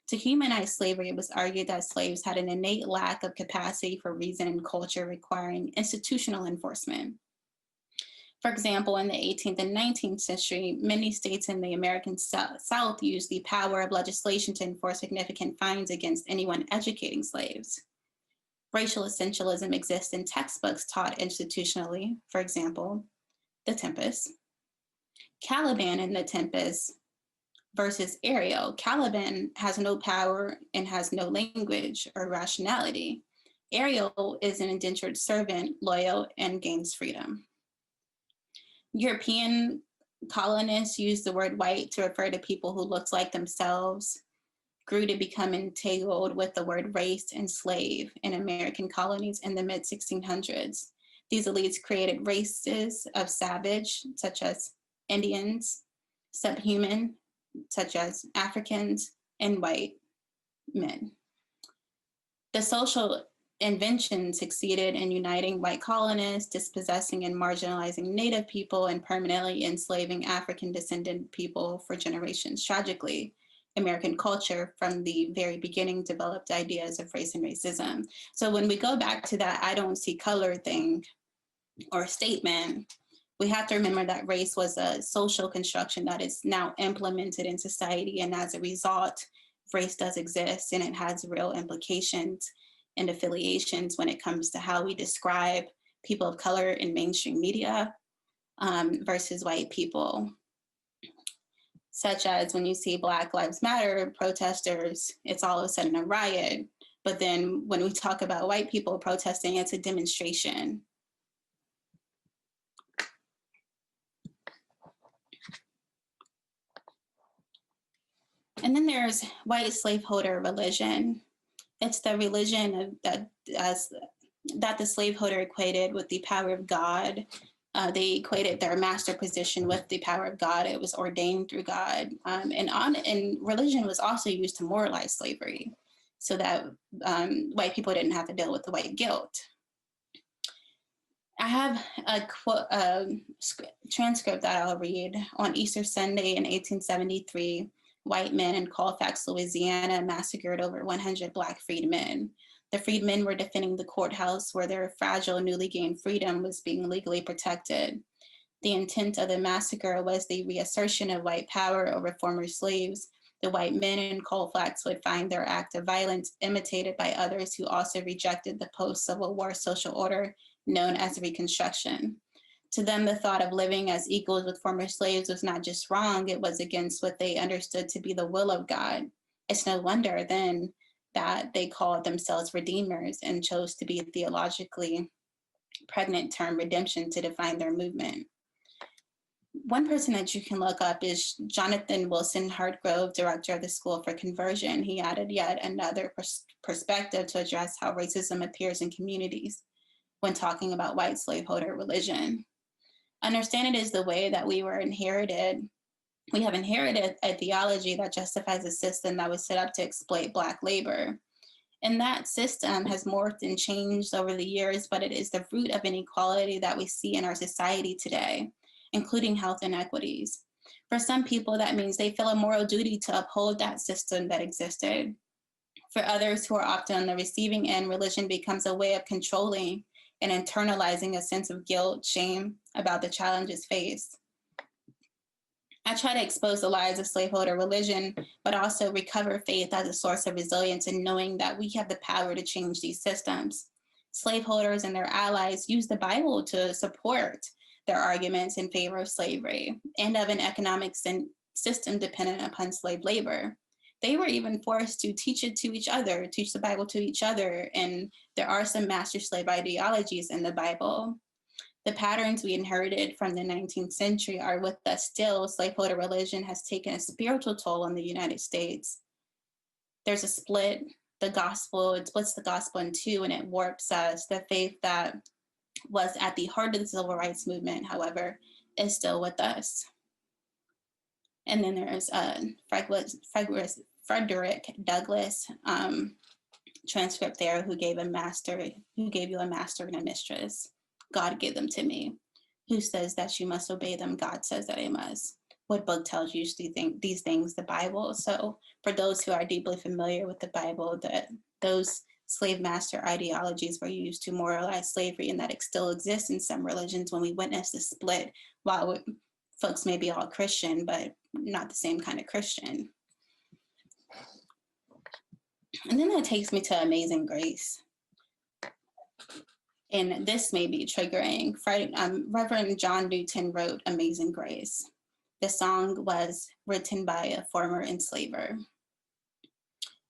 To humanize slavery, it was argued that slaves had an innate lack of capacity for reason and culture requiring institutional enforcement. For example, in the 18th and 19th century, many states in the American South used the power of legislation to enforce significant fines against anyone educating slaves. Racial essentialism exists in textbooks taught institutionally, for example, The Tempest. Caliban in The Tempest versus Ariel. Caliban has no power and has no language or rationality. Ariel is an indentured servant, loyal, and gains freedom. European colonists used the word white to refer to people who looked like themselves, grew to become entangled with the word race and slave in American colonies in the mid-1600s. These elites created races of savage, such as Indians, subhuman, such as Africans, and white men. The social invention succeeded in uniting white colonists, dispossessing and marginalizing Native people, and permanently enslaving African descendant people for generations. Tragically, American culture from the very beginning developed ideas of race and racism. So when we go back to that I don't see color thing or statement, we have to remember that race was a social construction that is now implemented in society. And as a result, race does exist and it has real implications and affiliations when it comes to how we describe people of color in mainstream media versus white people. Such as when you see Black Lives Matter protesters, it's all of a sudden a riot. But then when we talk about white people protesting, it's a demonstration. And then there's white slaveholder religion. It's the religion that the slaveholder equated with the power of God. They equated their master position with the power of God. It was ordained through God. And religion was also used to moralize slavery so that white people didn't have to deal with the white guilt. I have a transcript that I'll read. On Easter Sunday in 1873, white men in Colfax, Louisiana, massacred over 100 Black freedmen. The freedmen were defending the courthouse where their fragile, newly gained freedom was being legally protected. The intent of the massacre was the reassertion of white power over former slaves. The white men in coal flats would find their act of violence imitated by others who also rejected the post-Civil War social order known as Reconstruction. To them, the thought of living as equals with former slaves was not just wrong, it was against what they understood to be the will of God. It's no wonder then that they called themselves redeemers and chose to be a theologically pregnant term redemption to define their movement. One person that you can look up is Jonathan Wilson Hartgrove, director of the School for Conversion. He added yet another perspective to address how racism appears in communities when talking about white slaveholder religion. Understand it is the way that we have inherited a theology that justifies a system that was set up to exploit Black labor. And that system has morphed and changed over the years, but it is the root of inequality that we see in our society today, including health inequities. For some people, that means they feel a moral duty to uphold that system that existed. For others who are often on the receiving end, religion becomes a way of controlling and internalizing a sense of guilt, shame about the challenges faced. I try to expose the lies of slaveholder religion, but also recover faith as a source of resilience in knowing that we have the power to change these systems. Slaveholders and their allies use the Bible to support their arguments in favor of slavery and of an economic system dependent upon slave labor. They were even forced to teach it to each other, teach the Bible to each other, and there are some master slave ideologies in the Bible. The patterns we inherited from the 19th century are with us still. Slaveholder religion has taken a spiritual toll on the United States. There's a split, it splits the gospel in two and it warps us. The faith that was at the heart of the civil rights movement, however, is still with us. And then there's Frederick Douglass transcript there who gave you a master and a mistress. God gave them to me. Who says that you must obey them? God says that I must. What book tells you these things? The Bible. So for those who are deeply familiar with the Bible, that those slave master ideologies were used to moralize slavery, and that it still exists in some religions when we witness the split, while folks may be all Christian, but not the same kind of Christian. And then that takes me to Amazing Grace. And this may be triggering. Reverend John Newton wrote Amazing Grace. The song was written by a former enslaver.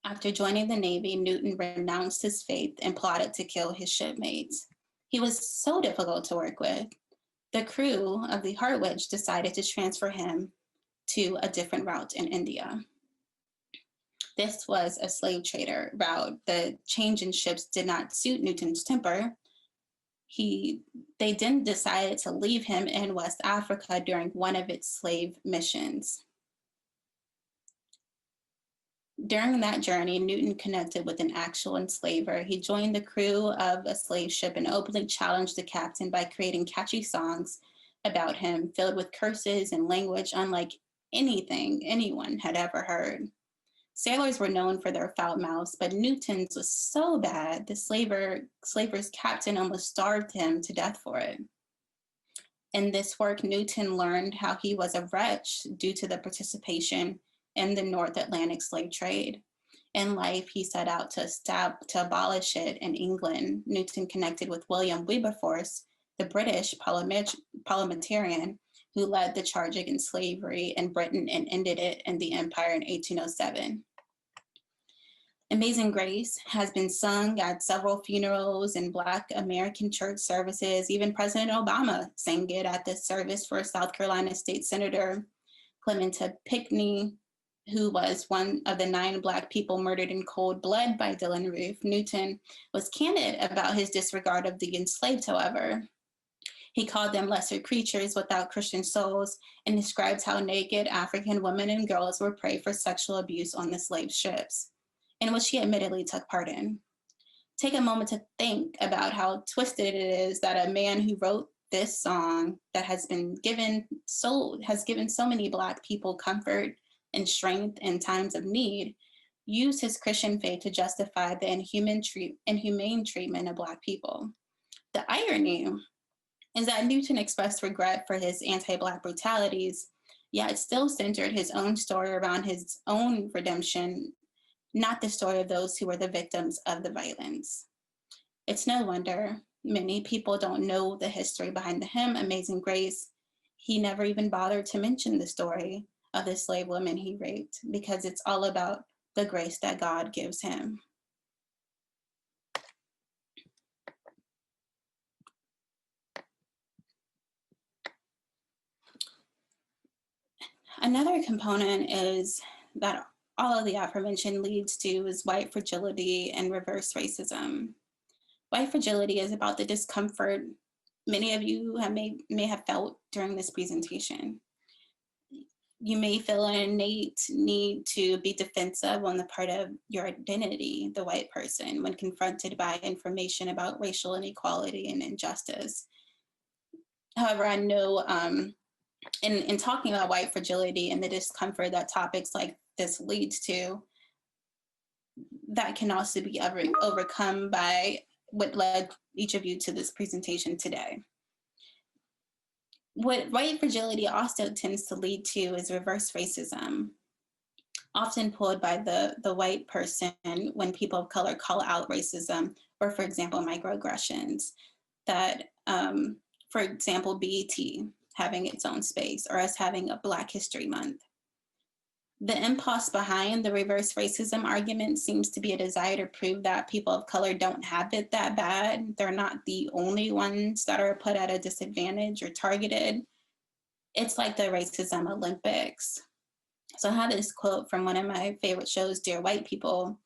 After joining the Navy, Newton renounced his faith and plotted to kill his shipmates. He was so difficult to work with. The crew of the Harwich decided to transfer him to a different route in India. This was a slave trader route. The change in ships did not suit Newton's temper. They then decided to leave him in West Africa during one of its slave missions. During that journey, Newton connected with an actual enslaver. He joined the crew of a slave ship and openly challenged the captain by creating catchy songs about him, filled with curses and language unlike anything anyone had ever heard. Sailors were known for their foul mouths, but Newton's was so bad, the slaver's captain almost starved him to death for it. In this work, Newton learned how he was a wretch due to the participation in the North Atlantic slave trade. In life, he set out to abolish it in England. Newton connected with William Wilberforce, the British parliamentarian who led the charge against slavery in Britain and ended it in the Empire in 1807. Amazing Grace has been sung at several funerals and Black American church services. Even President Obama sang it at the service for South Carolina State Senator Clementa Pinckney, who was one of the 9 Black people murdered in cold blood by Dylann Roof. Newton was candid about his disregard of the enslaved, however. He called them lesser creatures without Christian souls and describes how naked African women and girls were prey for sexual abuse on the slave ships, in which he admittedly took part in. Take a moment to think about how twisted it is that a man who wrote this song that has given so many Black people comfort and strength in times of need used his Christian faith to justify the inhumane treatment of Black people. The irony is that Newton expressed regret for his anti-Black brutalities, yet still centered his own story around his own redemption, not the story of those who were the victims of the violence. It's no wonder many people don't know the history behind the hymn, Amazing Grace. He never even bothered to mention the story of the slave woman he raped, because it's all about the grace that God gives him. Another component is that all of the aforementioned leads to is white fragility and reverse racism. White fragility is about the discomfort many of you may have felt during this presentation. You may feel an innate need to be defensive on the part of your identity, the white person, when confronted by information about racial inequality and injustice. However, I know in talking about white fragility and the discomfort that topics like this leads to, that can also be overcome by what led each of you to this presentation today. What white fragility also tends to lead to is reverse racism, often pulled by the white person when people of color call out racism, or for example, microaggressions that, for example, BET having its own space, or us having a Black History Month. The impulse behind the reverse racism argument seems to be a desire to prove that people of color don't have it that bad. They're not the only ones that are put at a disadvantage or targeted. It's like the racism Olympics. So I have this quote from one of my favorite shows, Dear White People,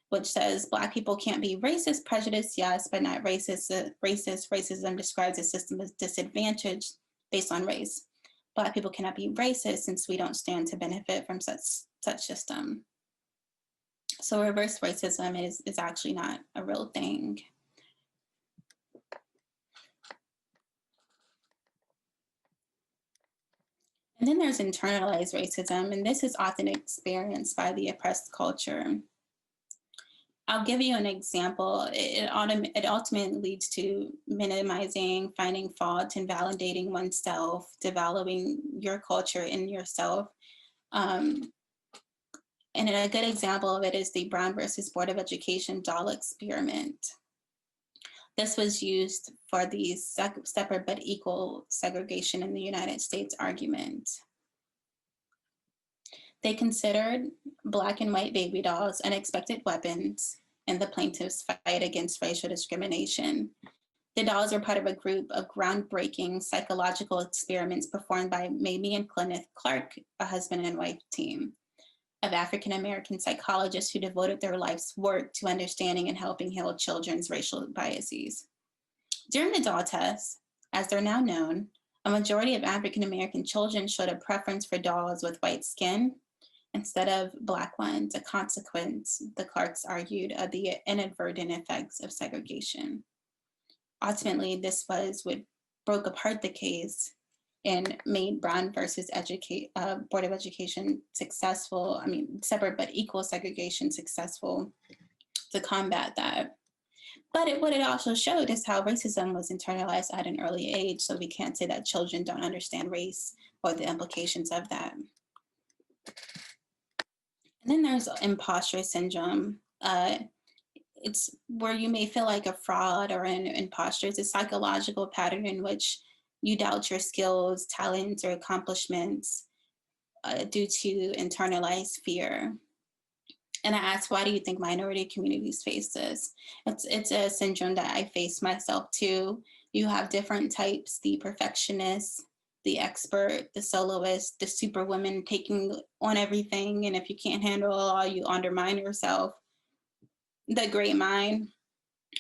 which says, Black people can't be racist, prejudiced, yes, but not racist. Racism describes a system of disadvantage based on race. Black people cannot be racist since we don't stand to benefit from such system. So reverse racism is actually not a real thing. And then there's internalized racism, and this is often experienced by the oppressed culture. I'll give you an example. It ultimately leads to minimizing, finding fault, and validating oneself, developing your culture in yourself. And a good example of it is the Brown versus Board of Education doll experiment. This was used for the separate but equal segregation in the United States argument. They considered Black and white baby dolls unexpected weapons in the plaintiff's fight against racial discrimination. The dolls were part of a group of groundbreaking psychological experiments performed by Mamie and Kenneth Clark, a husband and wife team of African-American psychologists who devoted their life's work to understanding and helping heal children's racial biases. During the doll test, as they're now known, a majority of African-American children showed a preference for dolls with white skin instead of Black ones, a consequence, the Clarks argued, of the inadvertent effects of segregation. Ultimately, this was what broke apart the case and made Brown versus Board of Education successful, separate but equal segregation successful to combat that. But what it also showed is how racism was internalized at an early age, so we can't say that children don't understand race or the implications of that. And then there's imposter syndrome. It's where you may feel like a fraud or an imposter. It's a psychological pattern in which you doubt your skills, talents, or accomplishments due to internalized fear. And I asked, why do you think minority communities face this? It's a syndrome that I face myself too. You have different types: the perfectionist, the expert, the soloist, the superwoman taking on everything. And if you can't handle it all, you undermine yourself. The great mind,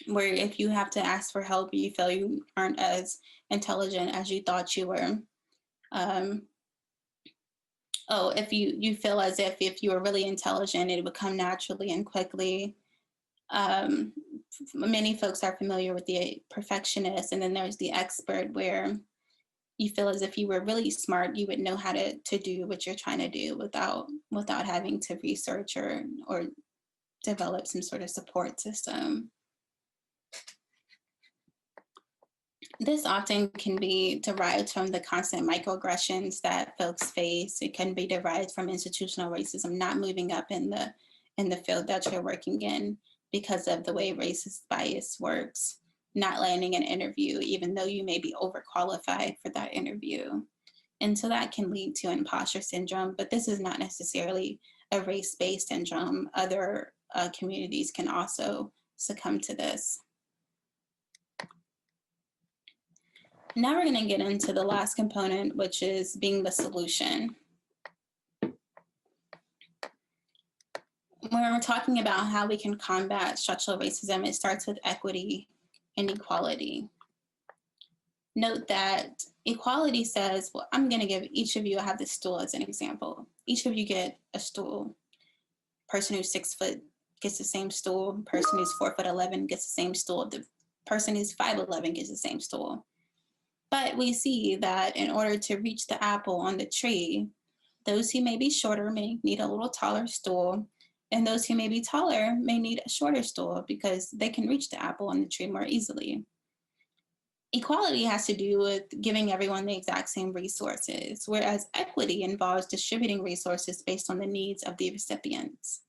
where if you have to ask for help, you feel you aren't as intelligent as you thought you were. If you feel as if you were really intelligent, it would come naturally and quickly. Many folks are familiar with the perfectionist, and then there's the expert, where you feel as if you were really smart, you would know how to do what you're trying to do without having to research or develop some sort of support system. This often can be derived from the constant microaggressions that folks face. It can be derived from institutional racism, not moving up in the field that you're working in because of the way racist bias works, not landing an interview, even though you may be overqualified for that interview. And so that can lead to imposter syndrome, but this is not necessarily a race-based syndrome. Other communities can also succumb to this. Now we're going to get into the last component, which is being the solution. When we're talking about how we can combat structural racism, it starts with equity and equality. Note that equality says, well, I'm going to give each of you, I have this stool as an example. Each of you get a stool. Person who's 6 foot gets the same stool. Person who's 4'11" gets the same stool. The person who's 5'11" gets the same stool. But we see that in order to reach the apple on the tree, those who may be shorter may need a little taller stool, and those who may be taller may need a shorter stool because they can reach the apple on the tree more easily. Equality has to do with giving everyone the exact same resources, whereas equity involves distributing resources based on the needs of the recipients.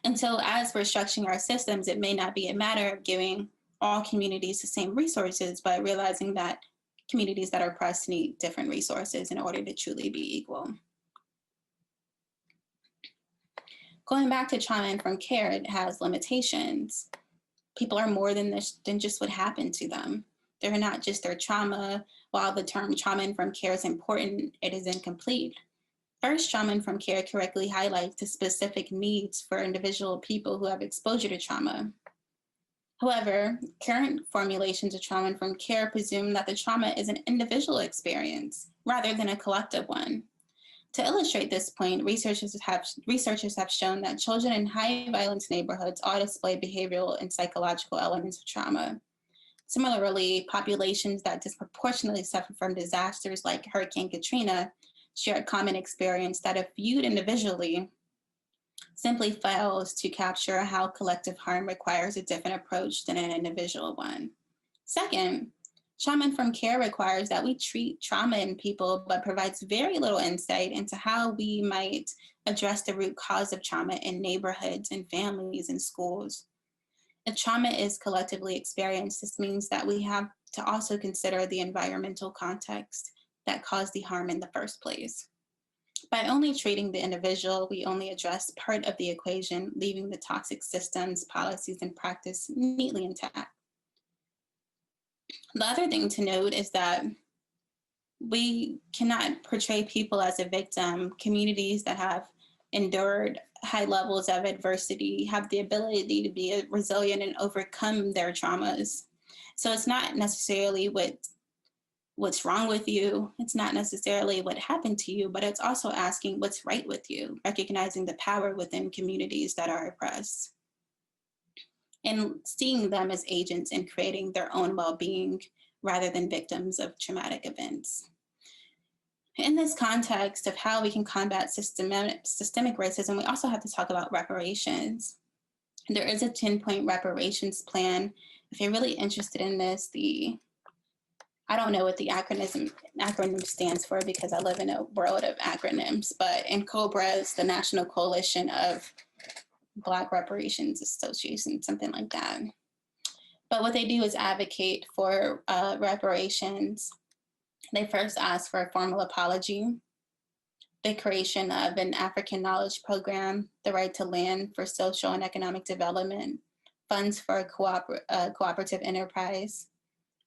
And so as we're structuring our systems, it may not be a matter of giving all communities the same resources, but realizing that communities that are oppressed need different resources in order to truly be equal. Going back to trauma-informed care, it has limitations. People are more than just what happened to them. They're not just their trauma. While the term trauma-informed care is important, it is incomplete. First, trauma-informed care correctly highlights the specific needs for individual people who have exposure to trauma. However, current formulations of trauma-informed care presume that the trauma is an individual experience rather than a collective one. To illustrate this point, researchers have shown that children in high-violence neighborhoods all display behavioral and psychological elements of trauma. Similarly, populations that disproportionately suffer from disasters like Hurricane Katrina share a common experience that, if viewed individually, simply fails to capture how collective harm requires a different approach than an individual one. Second, trauma-informed care requires that we treat trauma in people, but provides very little insight into how we might address the root cause of trauma in neighborhoods and families and schools. If trauma is collectively experienced, this means that we have to also consider the environmental context that caused the harm in the first place. By only treating the individual, we only address part of the equation, leaving the toxic systems, policies, and practice neatly intact. The other thing to note is that we cannot portray people as a victim. Communities that have endured high levels of adversity have the ability to be resilient and overcome their traumas. So it's not necessarily what's wrong with you. It's not necessarily what happened to you, but it's also asking what's right with you, recognizing the power within communities that are oppressed, and seeing them as agents in creating their own well-being rather than victims of traumatic events. In this context of how we can combat systemic racism, we also have to talk about reparations. There is a 10-point reparations plan. If you're really interested in this, I don't know what the acronym stands for because I live in a world of acronyms, but in COBRA is the National Coalition of Black Reparations Association, something like that. But what they do is advocate for reparations. They first ask for a formal apology, the creation of an African knowledge program, the right to land for social and economic development, funds for a cooperative enterprise,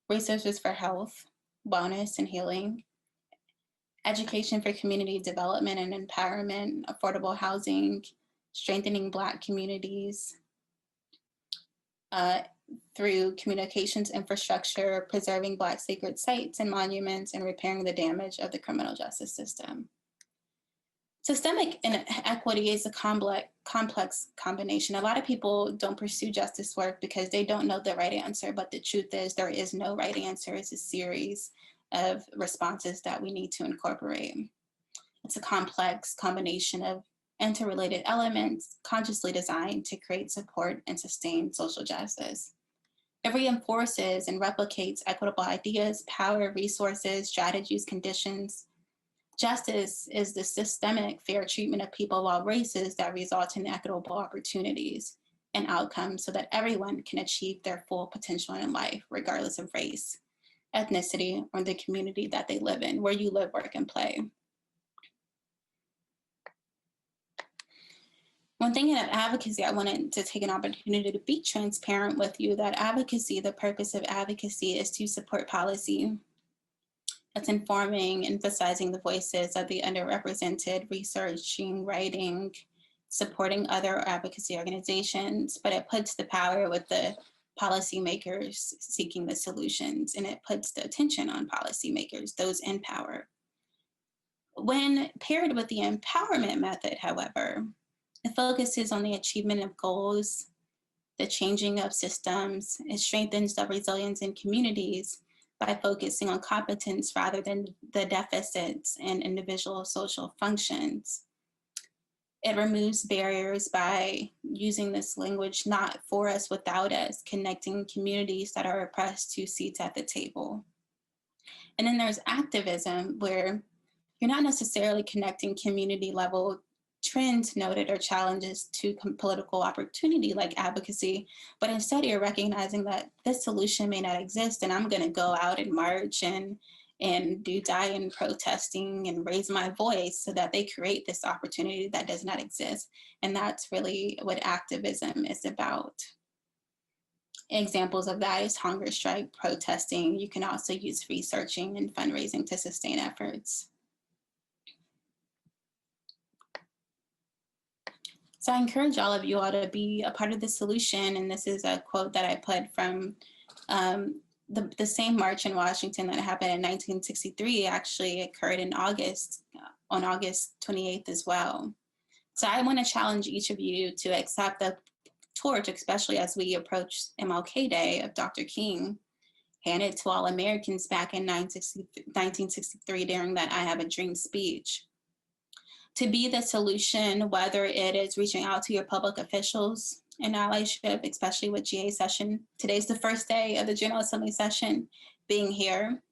resources for health, wellness, and healing, education for community development and empowerment, affordable housing, strengthening Black communities through communications infrastructure, preserving Black sacred sites and monuments, and repairing the damage of the criminal justice system. Systemic inequity is a complex combination. A lot of people don't pursue justice work because they don't know the right answer, but the truth is there is no right answer. It's a series of responses that we need to incorporate. It's a complex combination of interrelated elements consciously designed to create, support, and sustain social justice. It reinforces and replicates equitable ideas, power, resources, strategies, conditions. Justice is the systemic fair treatment of people of all races that results in equitable opportunities and outcomes so that everyone can achieve their full potential in life, regardless of race, ethnicity, or the community that they live in, where you live, work, and play. One thing in advocacy, I wanted to take an opportunity to be transparent with you that advocacy, the purpose of advocacy is to support policy. It's informing, emphasizing the voices of the underrepresented, researching, writing, supporting other advocacy organizations, but it puts the power with the policymakers seeking the solutions, and it puts the attention on policymakers, those in power. When paired with the empowerment method, however, it focuses on the achievement of goals, the changing of systems. It strengthens the resilience in communities by focusing on competence rather than the deficits in individual social functions. It removes barriers by using this language, not for us, without us, connecting communities that are oppressed to seats at the table. And then there's activism, where you're not necessarily connecting community level trends noted or challenges to political opportunity like advocacy, but instead you're recognizing that this solution may not exist, and I'm going to go out and march and do die-in protesting and raise my voice so that they create this opportunity that does not exist. And that's really what activism is about. Examples of that is hunger strike, protesting. You can also use researching and fundraising to sustain efforts. So I encourage all of you all to be a part of the solution. And this is a quote that I put from the same march in Washington that happened in 1963 actually occurred in August, on August 28th as well. So I want to challenge each of you to accept the torch, especially as we approach MLK Day of Dr. King, handed to all Americans back in 1963 during that I Have a Dream speech. To be the solution, whether it is reaching out to your public officials in allyship, especially with GA session. Today's the first day of the General Assembly session, being here.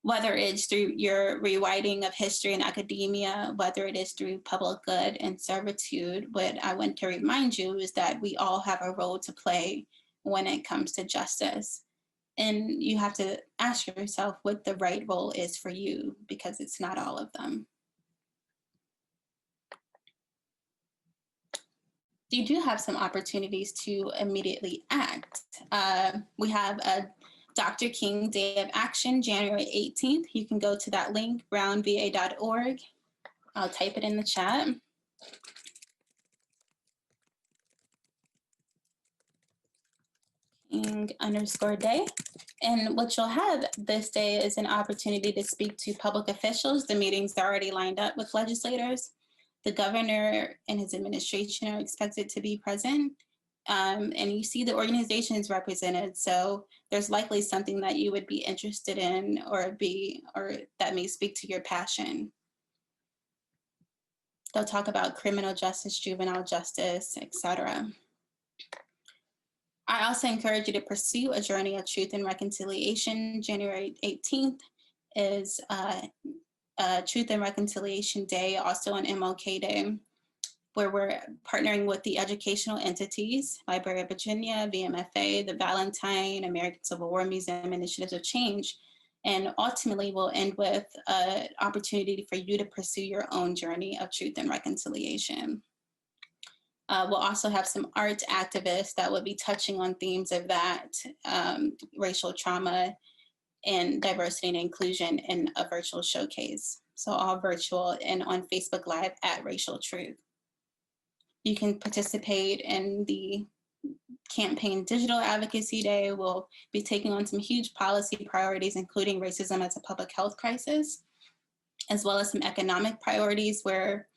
Whether it's through your rewriting of history and academia, whether it is through public good and servitude, what I want to remind you is that we all have a role to play when it comes to justice. And you have to ask yourself what the right role is for you, because it's not all of them. You do have some opportunities to immediately act. We have a Dr. King Day of Action, January 18th. You can go to that link, brownva.org. I'll type it in the chat. King_day. And what you'll have this day is an opportunity to speak to public officials. The meetings are already lined up with legislators. The governor and his administration are expected to be present. And you see the organizations represented. So there's likely something that you would be interested in or that may speak to your passion. They'll talk about criminal justice, juvenile justice, etc. I also encourage you to pursue a journey of truth and reconciliation. January 18th is Truth and Reconciliation Day, also on MLK Day, where we're partnering with the educational entities, Library of Virginia, VMFA, the Valentine, American Civil War Museum, Initiatives of Change. And ultimately, we'll end with an opportunity for you to pursue your own journey of truth and reconciliation. We'll also have some art activists that will be touching on themes of that, racial trauma and diversity and inclusion in a virtual showcase. So all virtual and on Facebook Live at Racial Truth. You can participate in the campaign Digital Advocacy Day. We'll be taking on some huge policy priorities, including racism as a public health crisis, as well as some economic priorities where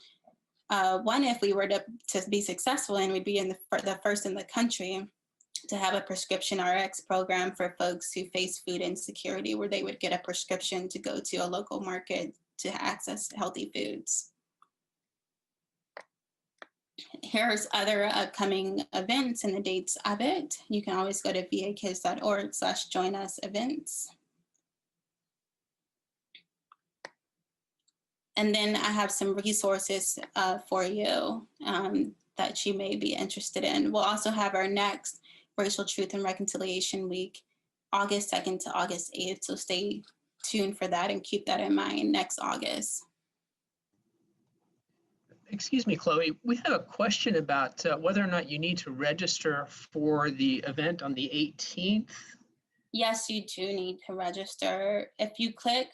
one, if we were to be successful, and we'd be the first in the country to have a prescription RX program for folks who face food insecurity, where they would get a prescription to go to a local market to access healthy foods. Here's other upcoming events and the dates of it. You can always go to vakids.org/joinusevents. And then I have some resources for you that you may be interested in. We'll also have our next Racial Truth and Reconciliation Week, August 2nd to August 8th. So stay tuned for that and keep that in mind next August. Excuse me, Chloe, we have a question about whether or not you need to register for the event on the 18th. Yes, you do need to register. If you click,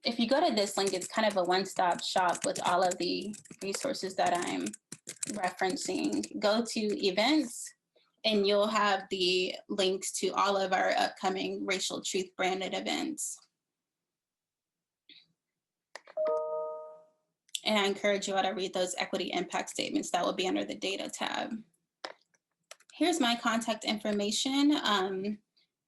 if you go to this link, it's kind of a one-stop shop with all of the resources that I'm referencing. Go to events and you'll have the links to all of our upcoming Racial Truth branded events. And I encourage you all to read those equity impact statements that will be under the data tab. Here's my contact information.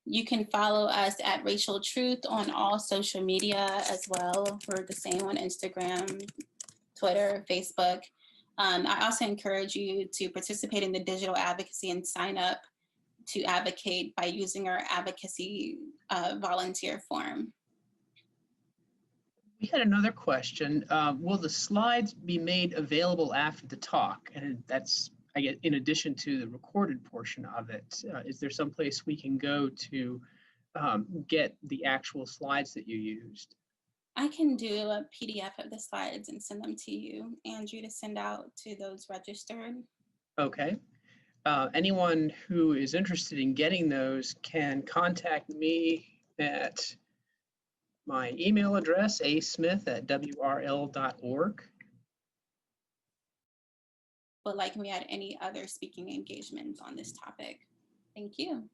You can follow us at Racial Truth on all social media as well. We're the same on Instagram, Twitter, Facebook. I also encourage you to participate in the digital advocacy and sign up to advocate by using our advocacy volunteer form. We had another question. Will the slides be made available after the talk? And that's, I guess, in addition to the recorded portion of it. Is there some place we can go to get the actual slides that you used? I can do a PDF of the slides and send them to you, Andrew, to send out to those registered. Okay. Anyone who is interested in getting those can contact me at my email address, asmith@wrl.org. But like me at any other speaking engagements on this topic. Thank you.